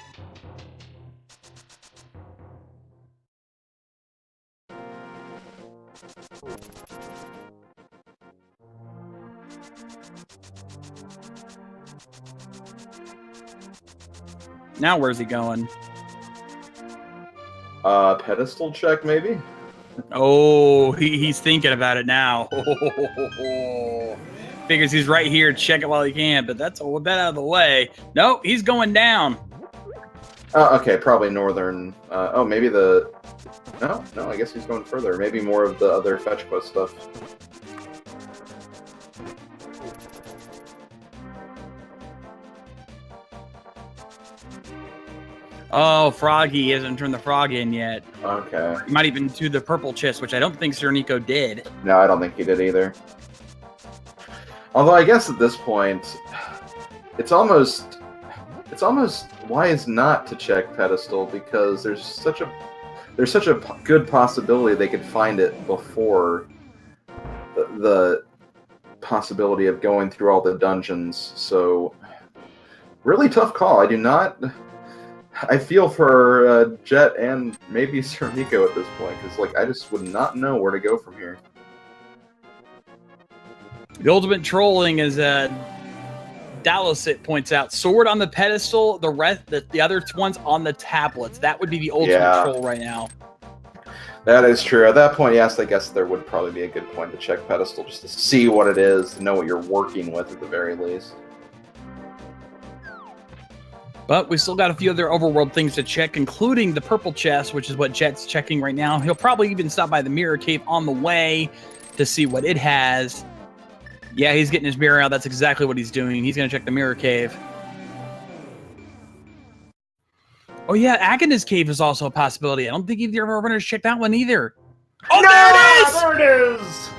Now where's he going? Pedestal check, maybe? Oh, he's thinking about it now. Figures he's right here, check it while he can, but that's a little bit out of the way. Nope, he's going down. Oh, okay, probably northern. Maybe the... No, I guess he's going further. Maybe more of the other fetch quest stuff. Oh, Froggy hasn't turned the frog in yet. Okay. He might even do the purple chest, which I don't think SirNIko did. No, I don't think he did either. Although I guess at this point, it's almost wise not to check Pedestal because there's such a good possibility they could find it before the possibility of going through all the dungeons, so really tough call. I feel for Jet and maybe SirNIko at this point, because like I just would not know where to go from here. The ultimate trolling is Dallasit points out, sword on the pedestal, the other ones on the tablets. That would be the ultimate troll right now. That is true. At that point, yes, I guess there would probably be a good point to check pedestal just to see what it is, to know what you're working with at the very least. But we still got a few other overworld things to check, including the purple chest, which is what Jet's checking right now. He'll probably even stop by the mirror cave on the way to see what it has. Yeah, he's getting his mirror out. That's exactly what he's doing. He's going to check the mirror cave. Oh, yeah, Agnes Cave is also a possibility. I don't think either of our runners checked that one either. Oh, no, there it is! There it is!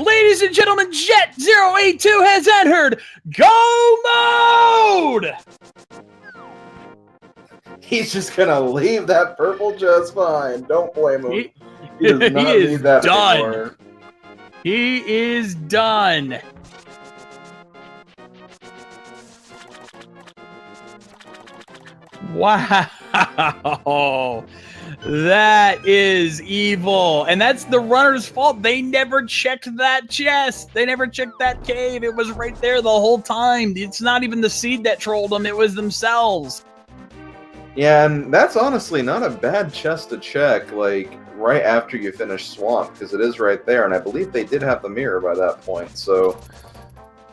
Ladies and gentlemen, Jet082 has entered Go Mode! He's just going to leave that purple just fine. Don't blame him. He does not he is need that done. anymore. He is done. Wow. That is evil. And that's the runner's fault. They never checked that chest. They never checked that cave. It was right there the whole time. It's not even the seed that trolled them. It was themselves. Yeah, and that's honestly not a bad chest to check, like, right after you finish Swamp, because it is right there, and I believe they did have the mirror by that point, so...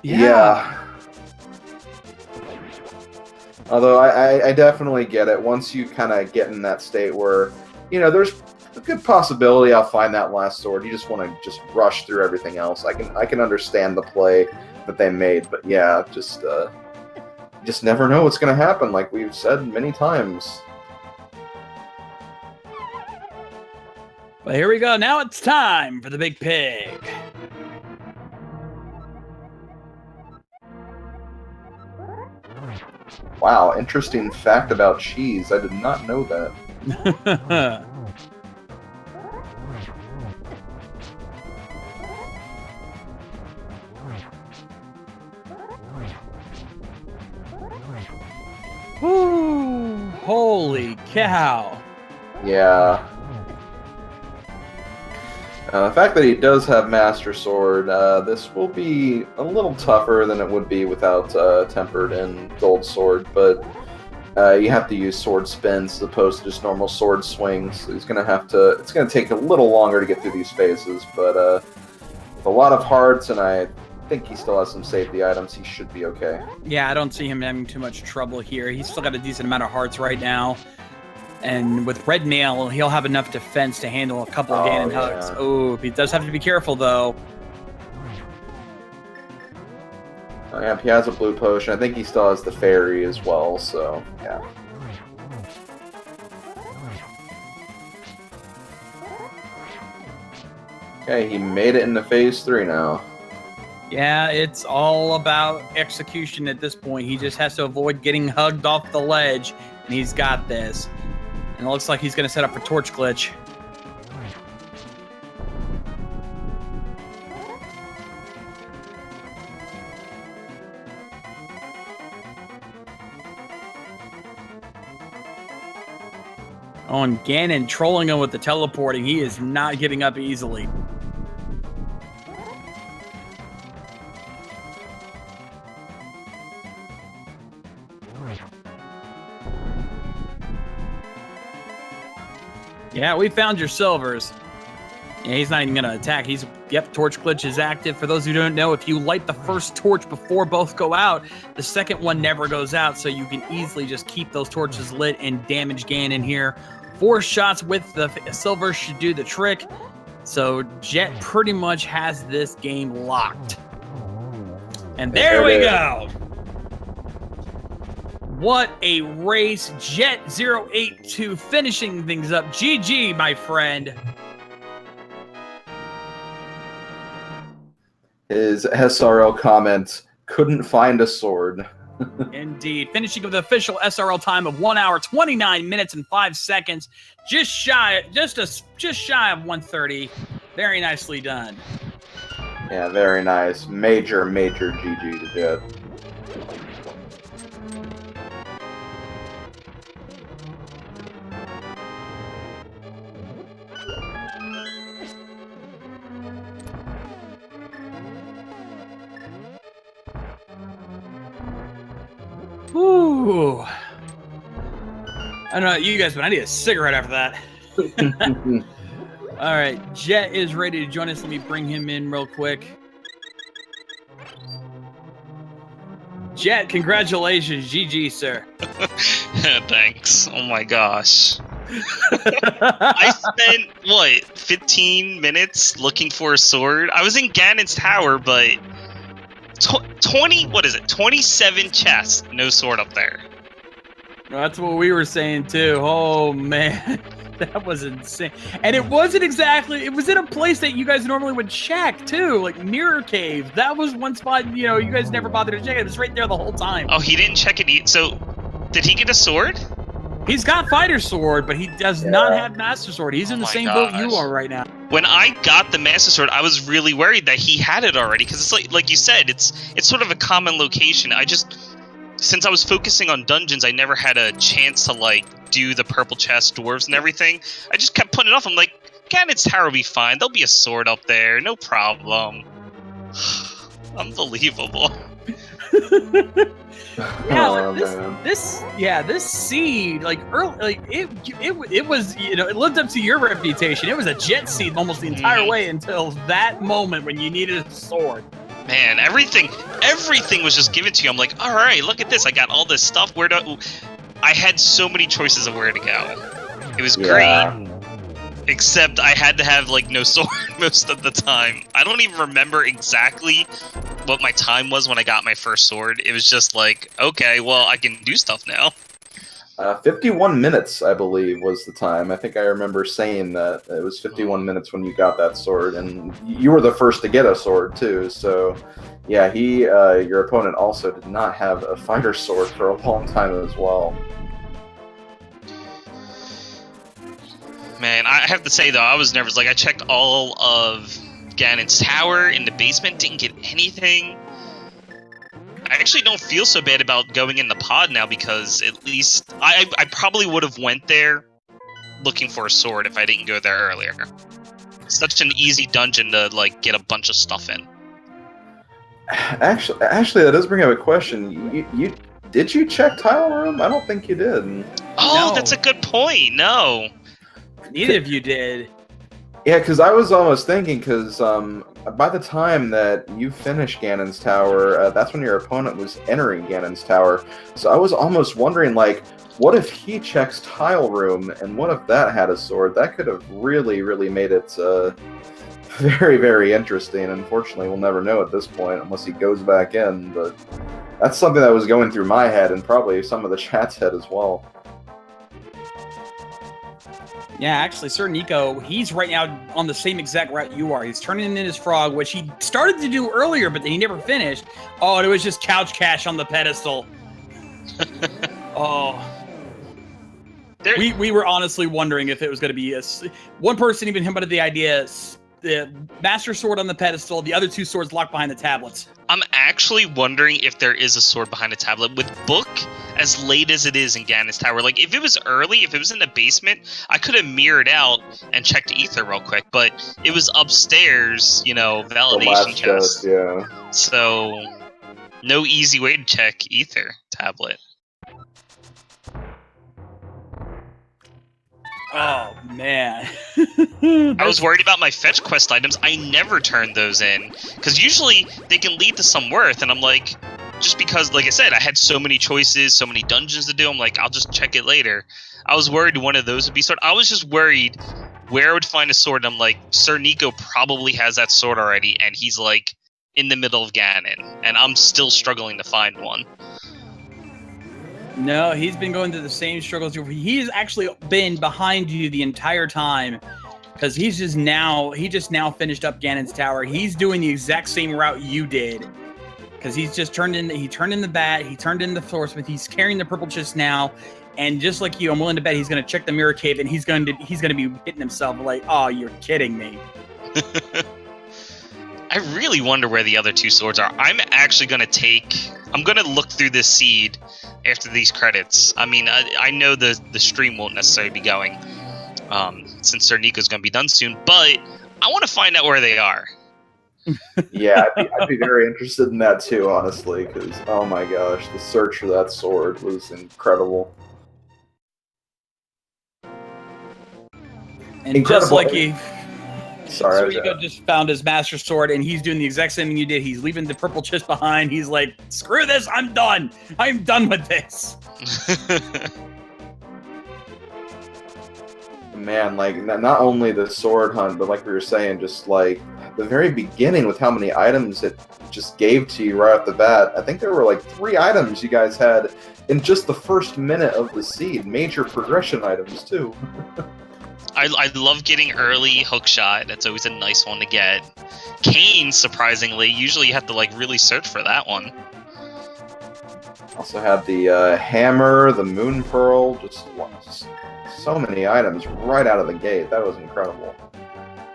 Yeah. Although I definitely get it. Once you kind of get in that state where, you know, there's a good possibility I'll find that last sword. You just want to just rush through everything else. I can understand the play that they made, but yeah, just never know what's going to happen, like we've said many times. Well, here we go. Now it's time for the big pig. Wow, interesting fact about cheese. I did not know that. Woo! Holy cow. Yeah. The fact that he does have Master Sword, this will be a little tougher than it would be without Tempered and Gold Sword, but you have to use sword spins as opposed to just normal sword swings. So he's going to have to... It's going to take a little longer to get through these phases, but with a lot of hearts, and I think he still has some safety items, he should be okay. Yeah, I don't see him having too much trouble here. He's still got a decent amount of hearts right now. And with red mail, he'll have enough defense to handle a couple of Ganon hugs. Oh, he does have to be careful, though. Oh, yeah, he has a blue potion. I think he still has the fairy as well, so, yeah. Okay, he made it into phase 3 now. Yeah, it's all about execution at this point. He just has to avoid getting hugged off the ledge, and he's got this. And it looks like he's going to set up for Torch Glitch. Oh, and Ganon trolling him with the teleporting. He is not giving up easily. Yeah, we found your silvers. Yeah, he's not even going to attack. Yep, Torch Glitch is active. For those who don't know, if you light the first torch before both go out, the second one never goes out, so you can easily just keep those torches lit and damage Ganon here. 4 shots with the silver should do the trick. So Jet pretty much has this game locked. And there we go. What a race. Jet082 finishing things up. GG, my friend. His SRL comment, couldn't find a sword. Indeed. Finishing with the official SRL time of 1 hour, 29 minutes, and 5 seconds. Just shy of 1:30. Very nicely done. Yeah, very nice. Major GG to Jet. Ooh. I don't know about you guys, but I need a cigarette after that. All right, Jet is ready to join us. Let me bring him in real quick. Jet, congratulations. GG, sir. Thanks. Oh my gosh. I spent, what, 15 minutes looking for a sword? I was in Ganon's tower, but 27 chests, no sword up there. That's what we were saying too. Oh man, that was insane. And it wasn't exactly, it was in a place that you guys normally would check too, like Mirror Cave. That was one spot, you know, you guys never bothered to check it. It was right there the whole time. Oh, he didn't check it. So, did he get a sword? He's got Fighter Sword, but he does not have Master Sword. He's in the same boat you are right now. When I got the Master Sword, I was really worried that he had it already, because it's like you said, it's sort of a common location. Since I was focusing on dungeons, I never had a chance to like do the purple chest, dwarves, and everything. I just kept putting it off. I'm like, Ganon's tower will be fine. There'll be a sword up there, no problem. Unbelievable. Yeah, this seed, like early, like it was, you know, it lived up to your reputation. It was a Jet seed almost the entire way until that moment when you needed a sword. Man, everything was just given to you. I'm like, all right, look at this. I got all this stuff. I had so many choices of where to go. It was great. Except I had to have like no sword most of the time. I don't even remember exactly what my time was when I got my first sword. It was just like, okay, well, I can do stuff now. 51 minutes, I believe, was the time. I think I remember saying that it was 51 minutes when you got that sword, and you were the first to get a sword too. So, yeah, your opponent also did not have a fighter sword for a long time as well. Man, I have to say though, I was nervous. Like, I checked all of Ganon's tower in the basement, didn't get anything. I actually don't feel so bad about going in the pod now, because at least I probably would have went there looking for a sword if I didn't go there earlier. It's such an easy dungeon to like get a bunch of stuff in. Actually, that does bring up a question. Did you check tile room? I don't think you did. Oh, No. That's a good point. No. Neither of you did. Yeah, because I was almost thinking, because by the time that you finished Ganon's tower, that's when your opponent was entering Ganon's tower. So I was almost wondering, like, what if he checks tile room, and what if that had a sword? That could have really made it very, very interesting. Unfortunately, we'll never know at this point unless he goes back in, but that's something that was going through my head, and probably some of the chat's head as well. Yeah, actually, SirNIko, he's right now on the same exact route you are. He's turning in his frog, which he started to do earlier, but then he never finished. Oh, and it was just couch cash on the pedestal. Oh. We were honestly wondering if it was going to be one person even hinted at the idea, the Master Sword on the pedestal, the other two swords locked behind the tablets. I'm actually wondering if there is a sword behind the tablet. With book as late as it is in Ganon's tower, like if it was early, if it was in the basement, I could have mirrored out and checked ether real quick, but it was upstairs, you know, validation chest. Yeah. So no easy way to check ether tablet. Oh, man. I was worried about my fetch quest items. I never turned those in, because usually they can lead to some worth, and I'm like, just because, like I said, I had so many choices, so many dungeons to do, I'm like, I'll just check it later. I was worried one of those would be sword. I was just worried where I would find a sword, and I'm like, SirNIko probably has that sword already, and he's like in the middle of Ganon, and I'm still struggling to find one. No, he's been going through the same struggles. He's actually been behind you the entire time, because he just now finished up Ganon's tower. He's doing the exact same route you did, because he's just turned in the bat, he turned in the swordsmith, he's carrying the purple chest now, and just like you, I'm willing to bet he's going to check the mirror cave, and he's going to be hitting himself like, oh, you're kidding me. I really wonder where the other two swords are. I'm actually gonna look through this seed after these credits. I mean, I know the stream won't necessarily be going, since SirNIko's gonna be done soon, but I want to find out where they are. Yeah, I'd be very interested in that too, honestly, because, oh my gosh, the search for that sword was incredible. And Incredible. just like he... Sorry, SirNIko just found his master sword, and he's doing the exact same thing you did. He's leaving the purple chest behind. He's like, screw this, I'm done. I'm done with this. Man, like, not only the sword hunt, but like we were saying, just like the very beginning with how many items it just gave to you right off the bat. I think there were like 3 items you guys had in just the first minute of the seed. Major progression items, too. I love getting early hook shot. That's always a nice one to get. Cane, surprisingly, usually you have to like really search for that one. Also had the hammer, the moon pearl, just so many items right out of the gate. That was incredible.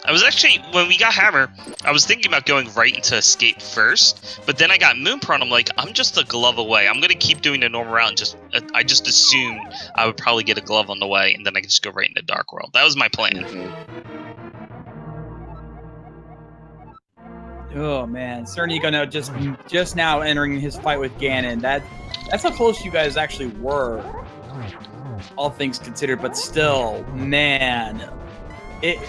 I was actually, when we got hammer, I was thinking about going right into escape first, but then I got moon pearl and I'm like, I'm just a glove away. I'm gonna keep doing the normal route and I just assumed I would probably get a glove on the way and then I could just go right into Dark World. That was my plan. Oh man, SirNIko now just now entering his fight with Ganon. That's how close you guys actually were, all things considered. But still, man,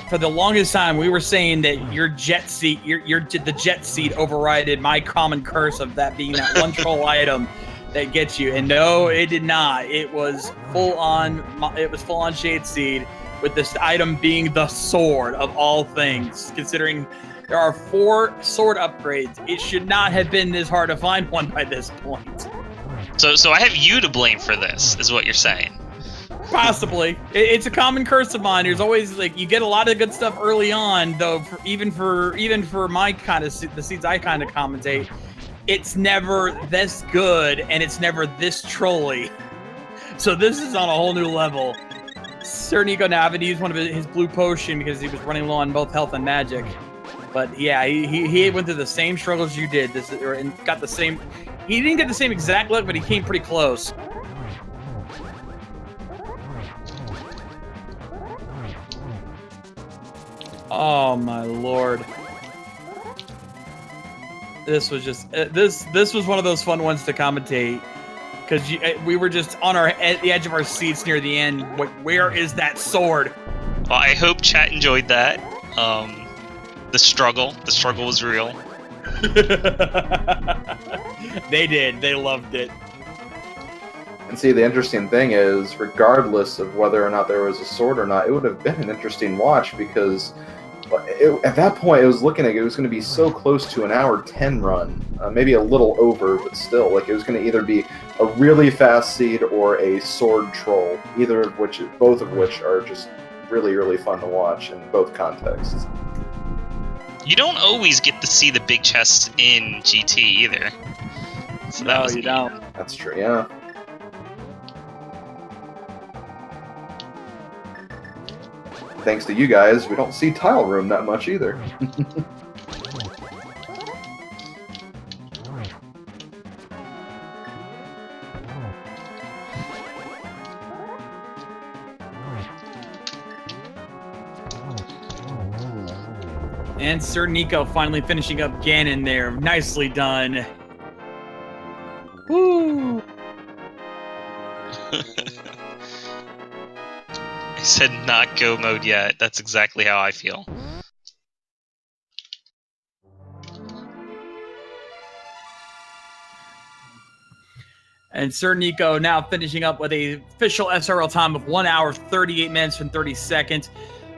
for the longest time we were saying that your jet seat, the jet seat overrided my common curse of that being that one troll item that gets you. And no, it did not. It was full on. It was full on Shade Seed, with this item being the sword of all things. Considering there are 4 sword upgrades, it should not have been this hard to find one by this point. So I have you to blame for this, is what you're saying. Possibly. It's a common curse of mine. There's always, like, you get a lot of good stuff early on, though. Even for my kind of the seeds I kind of commentate, it's never this good and it's never this trolly. So this is on a whole new level. SirNIko now having to use one of his blue potion because he was running low on both health and magic. But yeah, he went through the same struggles you did. And got the same. He didn't get the same exact look, but he came pretty close. Oh my lord! This was just this was one of those fun ones to commentate, because we were just at the edge of our seats near the end. Where is that sword? Well, I hope chat enjoyed that. The struggle was real. They did. They loved it. And see, the interesting thing is, regardless of whether or not there was a sword or not, it would have been an interesting watch, because at that point, it was looking like it was going to be so close to an hour 10 run, maybe a little over, but still, like, it was going to either be a really fast seed or a sword troll, both of which are just really, really fun to watch in both contexts. You don't always get to see the big chests in GT either. So that was you don't. That's true, yeah. Thanks to you guys, we don't see Tile Room that much either. And SirNIko finally finishing up Ganon there. Nicely done. Woo! I said not go mode yet. That's exactly how I feel. And SirNIko now finishing up with a official SRL time of 1 hour, 38 minutes, and 30 seconds.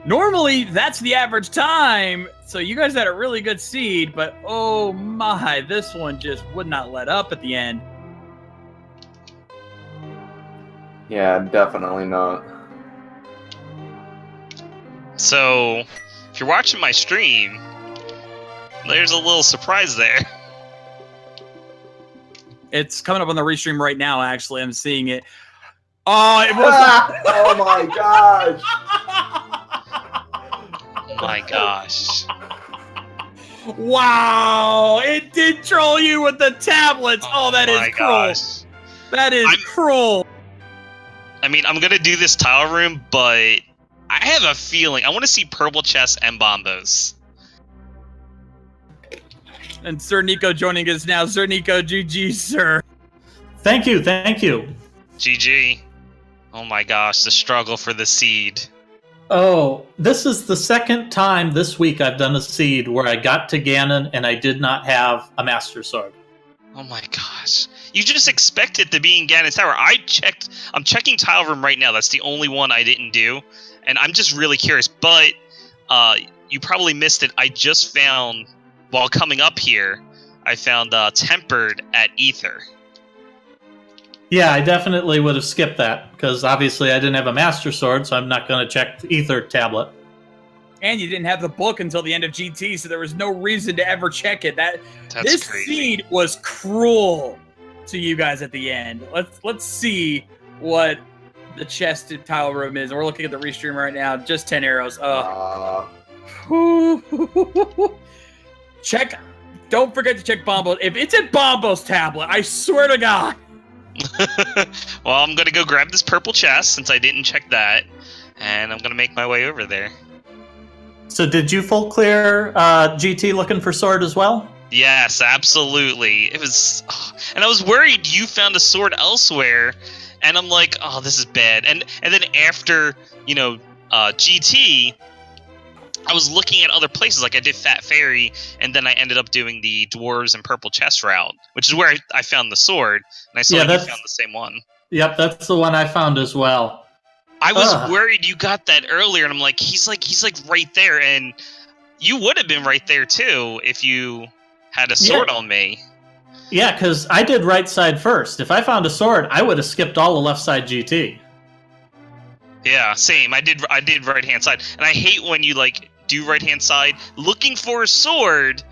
Normally, that's the average time, so you guys had a really good seed, but oh my, this one just would not let up at the end. Yeah, definitely not. So, if you're watching my stream, there's a little surprise there. It's coming up on the restream right now, actually. I'm seeing it. Oh, it was... Oh my gosh! Oh my gosh. Wow! It did troll you with the tablets. Oh, that is cruel. Gosh. That is cruel. I mean, I'm gonna do this tile room, but I have a feeling I want to see purple chests and bombos. And SirNIko joining us now. SirNIko, GG, sir. Thank you, thank you. GG. Oh my gosh, the struggle for the seed. Oh, this is the second time this week I've done a seed where I got to Ganon and I did not have a Master Sword. Oh my gosh. You just expect it to be in Ganon's Tower. I'm checking tile room right now. That's the only one I didn't do. And I'm just really curious. But you probably missed it. I just found, while coming up here, I found Tempered at Ether. Yeah, I definitely would have skipped that, because obviously I didn't have a Master Sword, so I'm not going to check the Ether tablet. And you didn't have the book until the end of GT, so there was no reason to ever check it. This crazy. seed was cruel to you guys at the end. Let's see what the chest tile room is. We're looking at the restream right now. Just 10 arrows. Check. Don't forget to check Bombo. If it's at Bombo's tablet, I swear to God. Well, I'm gonna go grab this purple chest since I didn't check that, and I'm gonna make my way over there. So did you full clear GT looking for sword as well? Yes, absolutely. It was, and I was worried you found a sword elsewhere, and I'm like, oh, this is bad. And then after GT, I was looking at other places, like I did Fat Fairy, and then I ended up doing the Dwarves and Purple Chest route, which is where I found the sword, and I saw you found the same one. Yep, that's the one I found as well. I was worried you got that earlier, and I'm like, he's like right there, and you would have been right there too if you had a sword on me. Yeah, because I did right side first. If I found a sword, I would have skipped all the left side GT. Yeah, same. I did right hand side, and I hate when you do right hand side looking for a sword,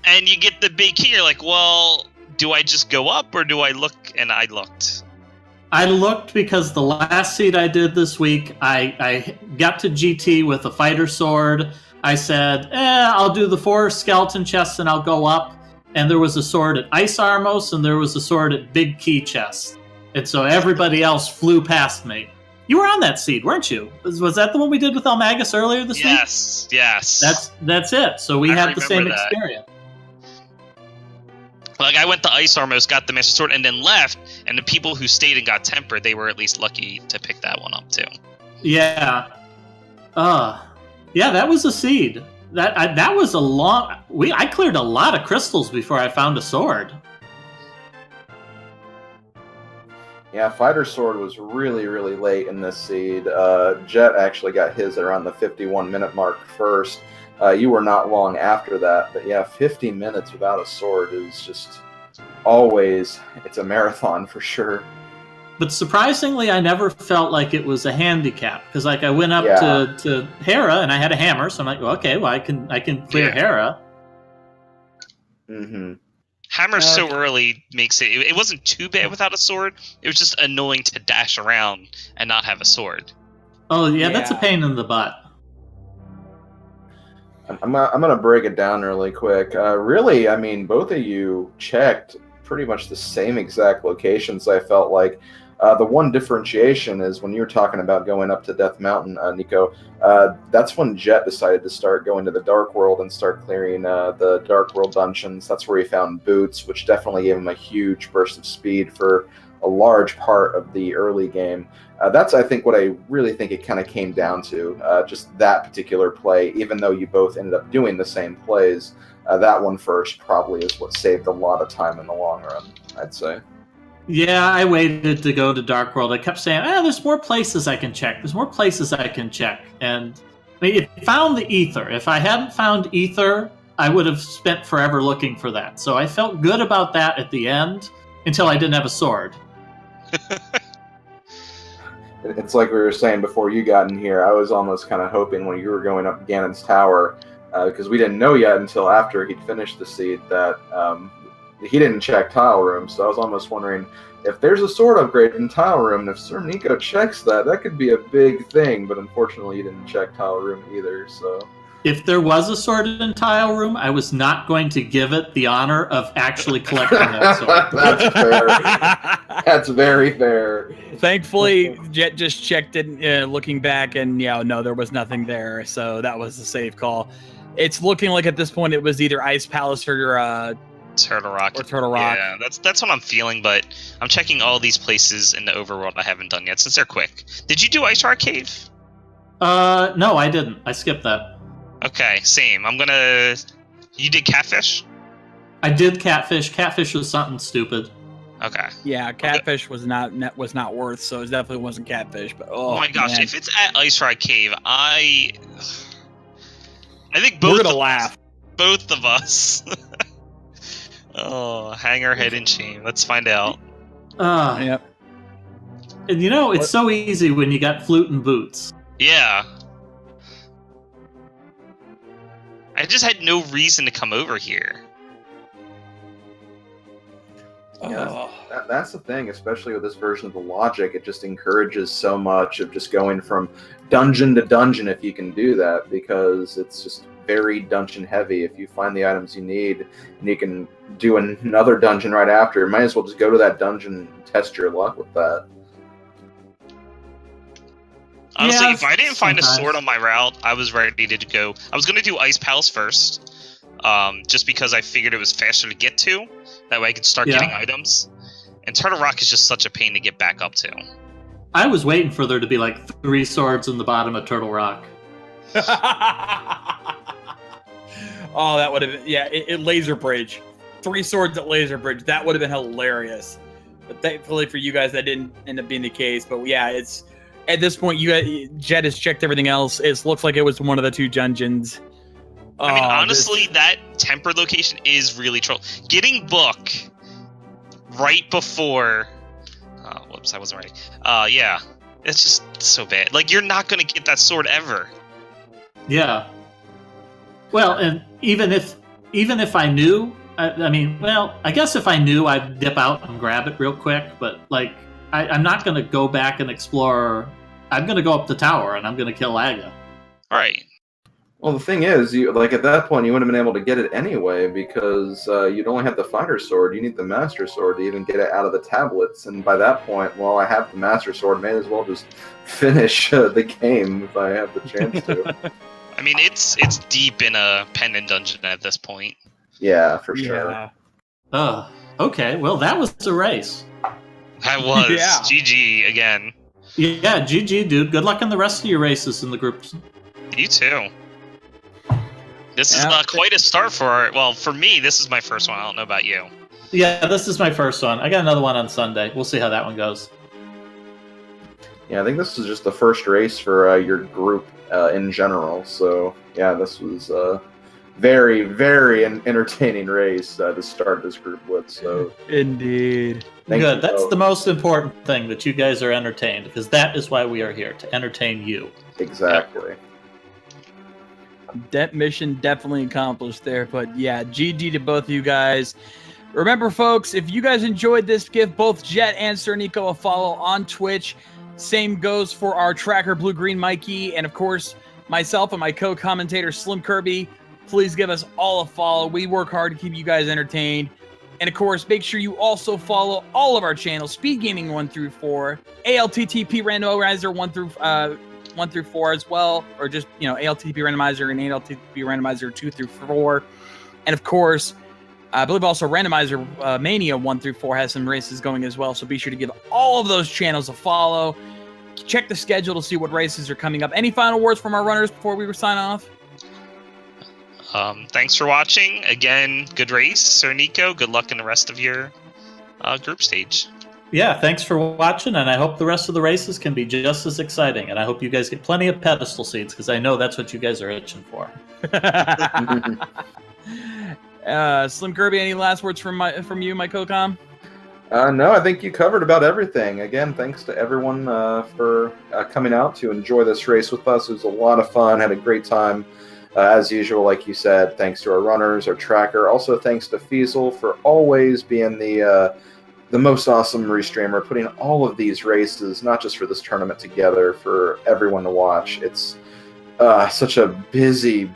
and you get the big key. You're like, well, do I just go up or do I look? And I looked. I looked because the last seed I did this week, I got to GT with a fighter sword. I said, I'll do the 4 skeleton chests and I'll go up. And there was a sword at Ice Armos and there was a sword at Big Key Chest. And so everybody else flew past me. You were on that seed, weren't you? Was that the one we did with Almagus earlier this week? Yes. That's it. So we had the same experience. Like, I went to Ice Armos, got the Master Sword, and then left, and the people who stayed and got Tempered, they were at least lucky to pick that one up, too. Yeah. Yeah, that was a seed. That was a long... I cleared a lot of crystals before I found a sword. Yeah, Fighter Sword was really, really late in this seed. Jet actually got his around the 51-minute mark first. You were not long after that, but yeah, 50 minutes without a sword is just always, it's a marathon for sure. But surprisingly, I never felt like it was a handicap, because I went up to Hera and I had a hammer, so I'm like, well, okay, well I can clear Hera. Mm-hmm. Hammer so early makes it. It wasn't too bad without a sword. It was just annoying to dash around and not have a sword. Oh yeah, that's a pain in the butt. I'm gonna break it down really quick. Really, I mean, both of you checked pretty much the same exact locations. I felt like the one differentiation is when you were talking about going up to Death Mountain, Nico. That's when Jet decided to start going to the Dark World and start clearing the Dark World dungeons. That's where he found boots, which definitely gave him a huge burst of speed for a large part of the early game. That's, I think, what I really think it kind of came down to, just that particular play. Even though you both ended up doing the same plays, that one first probably is what saved a lot of time in the long run, I'd say. Yeah, I waited to go to Dark World. I kept saying, there's more places I can check. There's more places I can check. And I mean, it found the Ether. If I hadn't found Ether, I would have spent forever looking for that. So I felt good about that at the end until I didn't have a sword. It's like we were saying before you got in here. I was almost kind of hoping when you were going up Ganon's Tower, because we didn't know yet until after he'd finished the seed that he didn't check Tile Room. So I was almost wondering if there's a sword upgrade in Tile Room, and if SirNIko checks that could be a big thing. But unfortunately, he didn't check Tile Room either. So if there was a sword in Tile Room, I was not going to give it the honor of actually collecting that sword. That's fair. That's very fair. Thankfully, Jet just checked it, looking back, and no, there was nothing there, so that was a safe call. It's looking like at this point it was either Ice Palace or Turtle Rock. Yeah, that's what I'm feeling, but I'm checking all these places in the overworld I haven't done yet since they're quick. Did you do Ice Rock Cave? No, I didn't. I skipped that. Okay, same. You did Catfish? I did Catfish. Catfish was something stupid. Okay. Yeah, Catfish was not worth, so it definitely wasn't Catfish. But oh my gosh, man. if it's at Ice Rock Cave, I think we're gonna laugh. Both of us. Oh, hang our head in shame. Let's find out. Yep. And it's so easy when you got flute and boots. Yeah. I just had no reason to come over here. Yeah, that's the thing, especially with this version of the logic. It just encourages so much of just going from dungeon to dungeon if you can do that, because it's just very dungeon heavy. If you find the items you need and you can do another dungeon right after, you might as well just go to that dungeon and test your luck with that. Honestly, if I didn't find a sword on my route, I was ready to go. I was going to do Ice Palace first, just because I figured it was faster to get to. That way I could start getting items. And Turtle Rock is just such a pain to get back up to. I was waiting for there to be like 3 swords in the bottom of Turtle Rock. Oh, that would have been... Yeah, it Laser Bridge. 3 swords at Laser Bridge. That would have been hilarious. But thankfully for you guys, that didn't end up being the case. But yeah, it's... At this point, Jet has checked everything else. It looks like it was one of the 2 dungeons. I mean, honestly, that temper location is really troll. Getting Book right before... whoops, I wasn't ready. Yeah, it's just so bad. Like, you're not going to get that sword ever. Yeah. Well, and even if I knew, I guess if I knew, I'd dip out and grab it real quick. But like, I'm not going to go back and explore. I'm going to go up the tower and I'm going to kill Aga. All right. Well, the thing is, at that point, you wouldn't have been able to get it anyway, because you'd only have the fighter sword. You need the master sword to even get it out of the tablets. And by that point, well, I have the master sword. May as well just finish the game if I have the chance to. I mean, it's deep in a pendant dungeon at this point. Yeah, for sure. Okay. Well, that was a race. That was. Yeah. GG again. Yeah, GG, dude. Good luck in the rest of your races in the groups. You too. This is quite a start for me, this is my first one. I don't know about you. Yeah, this is my first one. I got another one on Sunday. We'll see how that one goes. Yeah, I think this is just the first race for your group in general. So, yeah, this was a very, very entertaining race to start this group with. So, indeed. Good. That's the most important thing, that you guys are entertained, because that is why we are here, to entertain you. Exactly. Yep. That mission definitely accomplished there, but yeah, GG to both of you guys. Remember, folks, if you guys enjoyed this, give both Jet and SirNIko a follow on Twitch. Same goes for our tracker, Blue Green Mikey, and of course, myself and my co-commentator, Slim Kirby. Please give us all a follow. We work hard to keep you guys entertained. And of course, make sure you also follow all of our channels, Speed Gaming 1 through 4, ALTTP Randomizer 1 through 4 as well, or just, ALTTP Randomizer and ALTTP Randomizer 2 through 4. And of course, I believe also Randomizer Mania 1 through 4 has some races going as well, so be sure to give all of those channels a follow. Check the schedule to see what races are coming up. Any final words from our runners before we sign off? Thanks for watching. Again, good race, SirNIko. Good luck in the rest of your group stage. Yeah, thanks for watching, and I hope the rest of the races can be just as exciting. And I hope you guys get plenty of pedestal seeds, because I know that's what you guys are itching for. Slim Kirby, any last words from you, my co-com? No, I think you covered about everything. Again, thanks to everyone for coming out to enjoy this race with us. It was a lot of fun. Had a great time. As usual, like you said, thanks to our runners, our tracker. Also, thanks to Fiesel for always being the most awesome restreamer, putting all of these races, not just for this tournament, together for everyone to watch. It's such a busy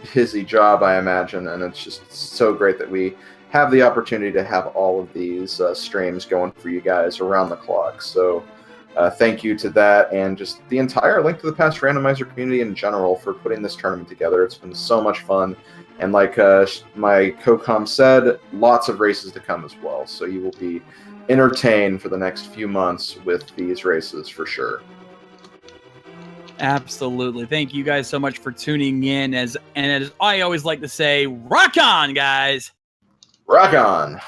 job, I imagine, and it's just so great that we have the opportunity to have all of these streams going for you guys around the clock. So thank you to that, and just the entire Link to the Past randomizer community in general for putting this tournament together. It's been so much fun, and like my co-com said, lots of races to come as well. So you will be entertained for the next few months with these races for sure. Absolutely. Thank you guys so much for tuning in. As I always like to say, rock on, guys. Rock on.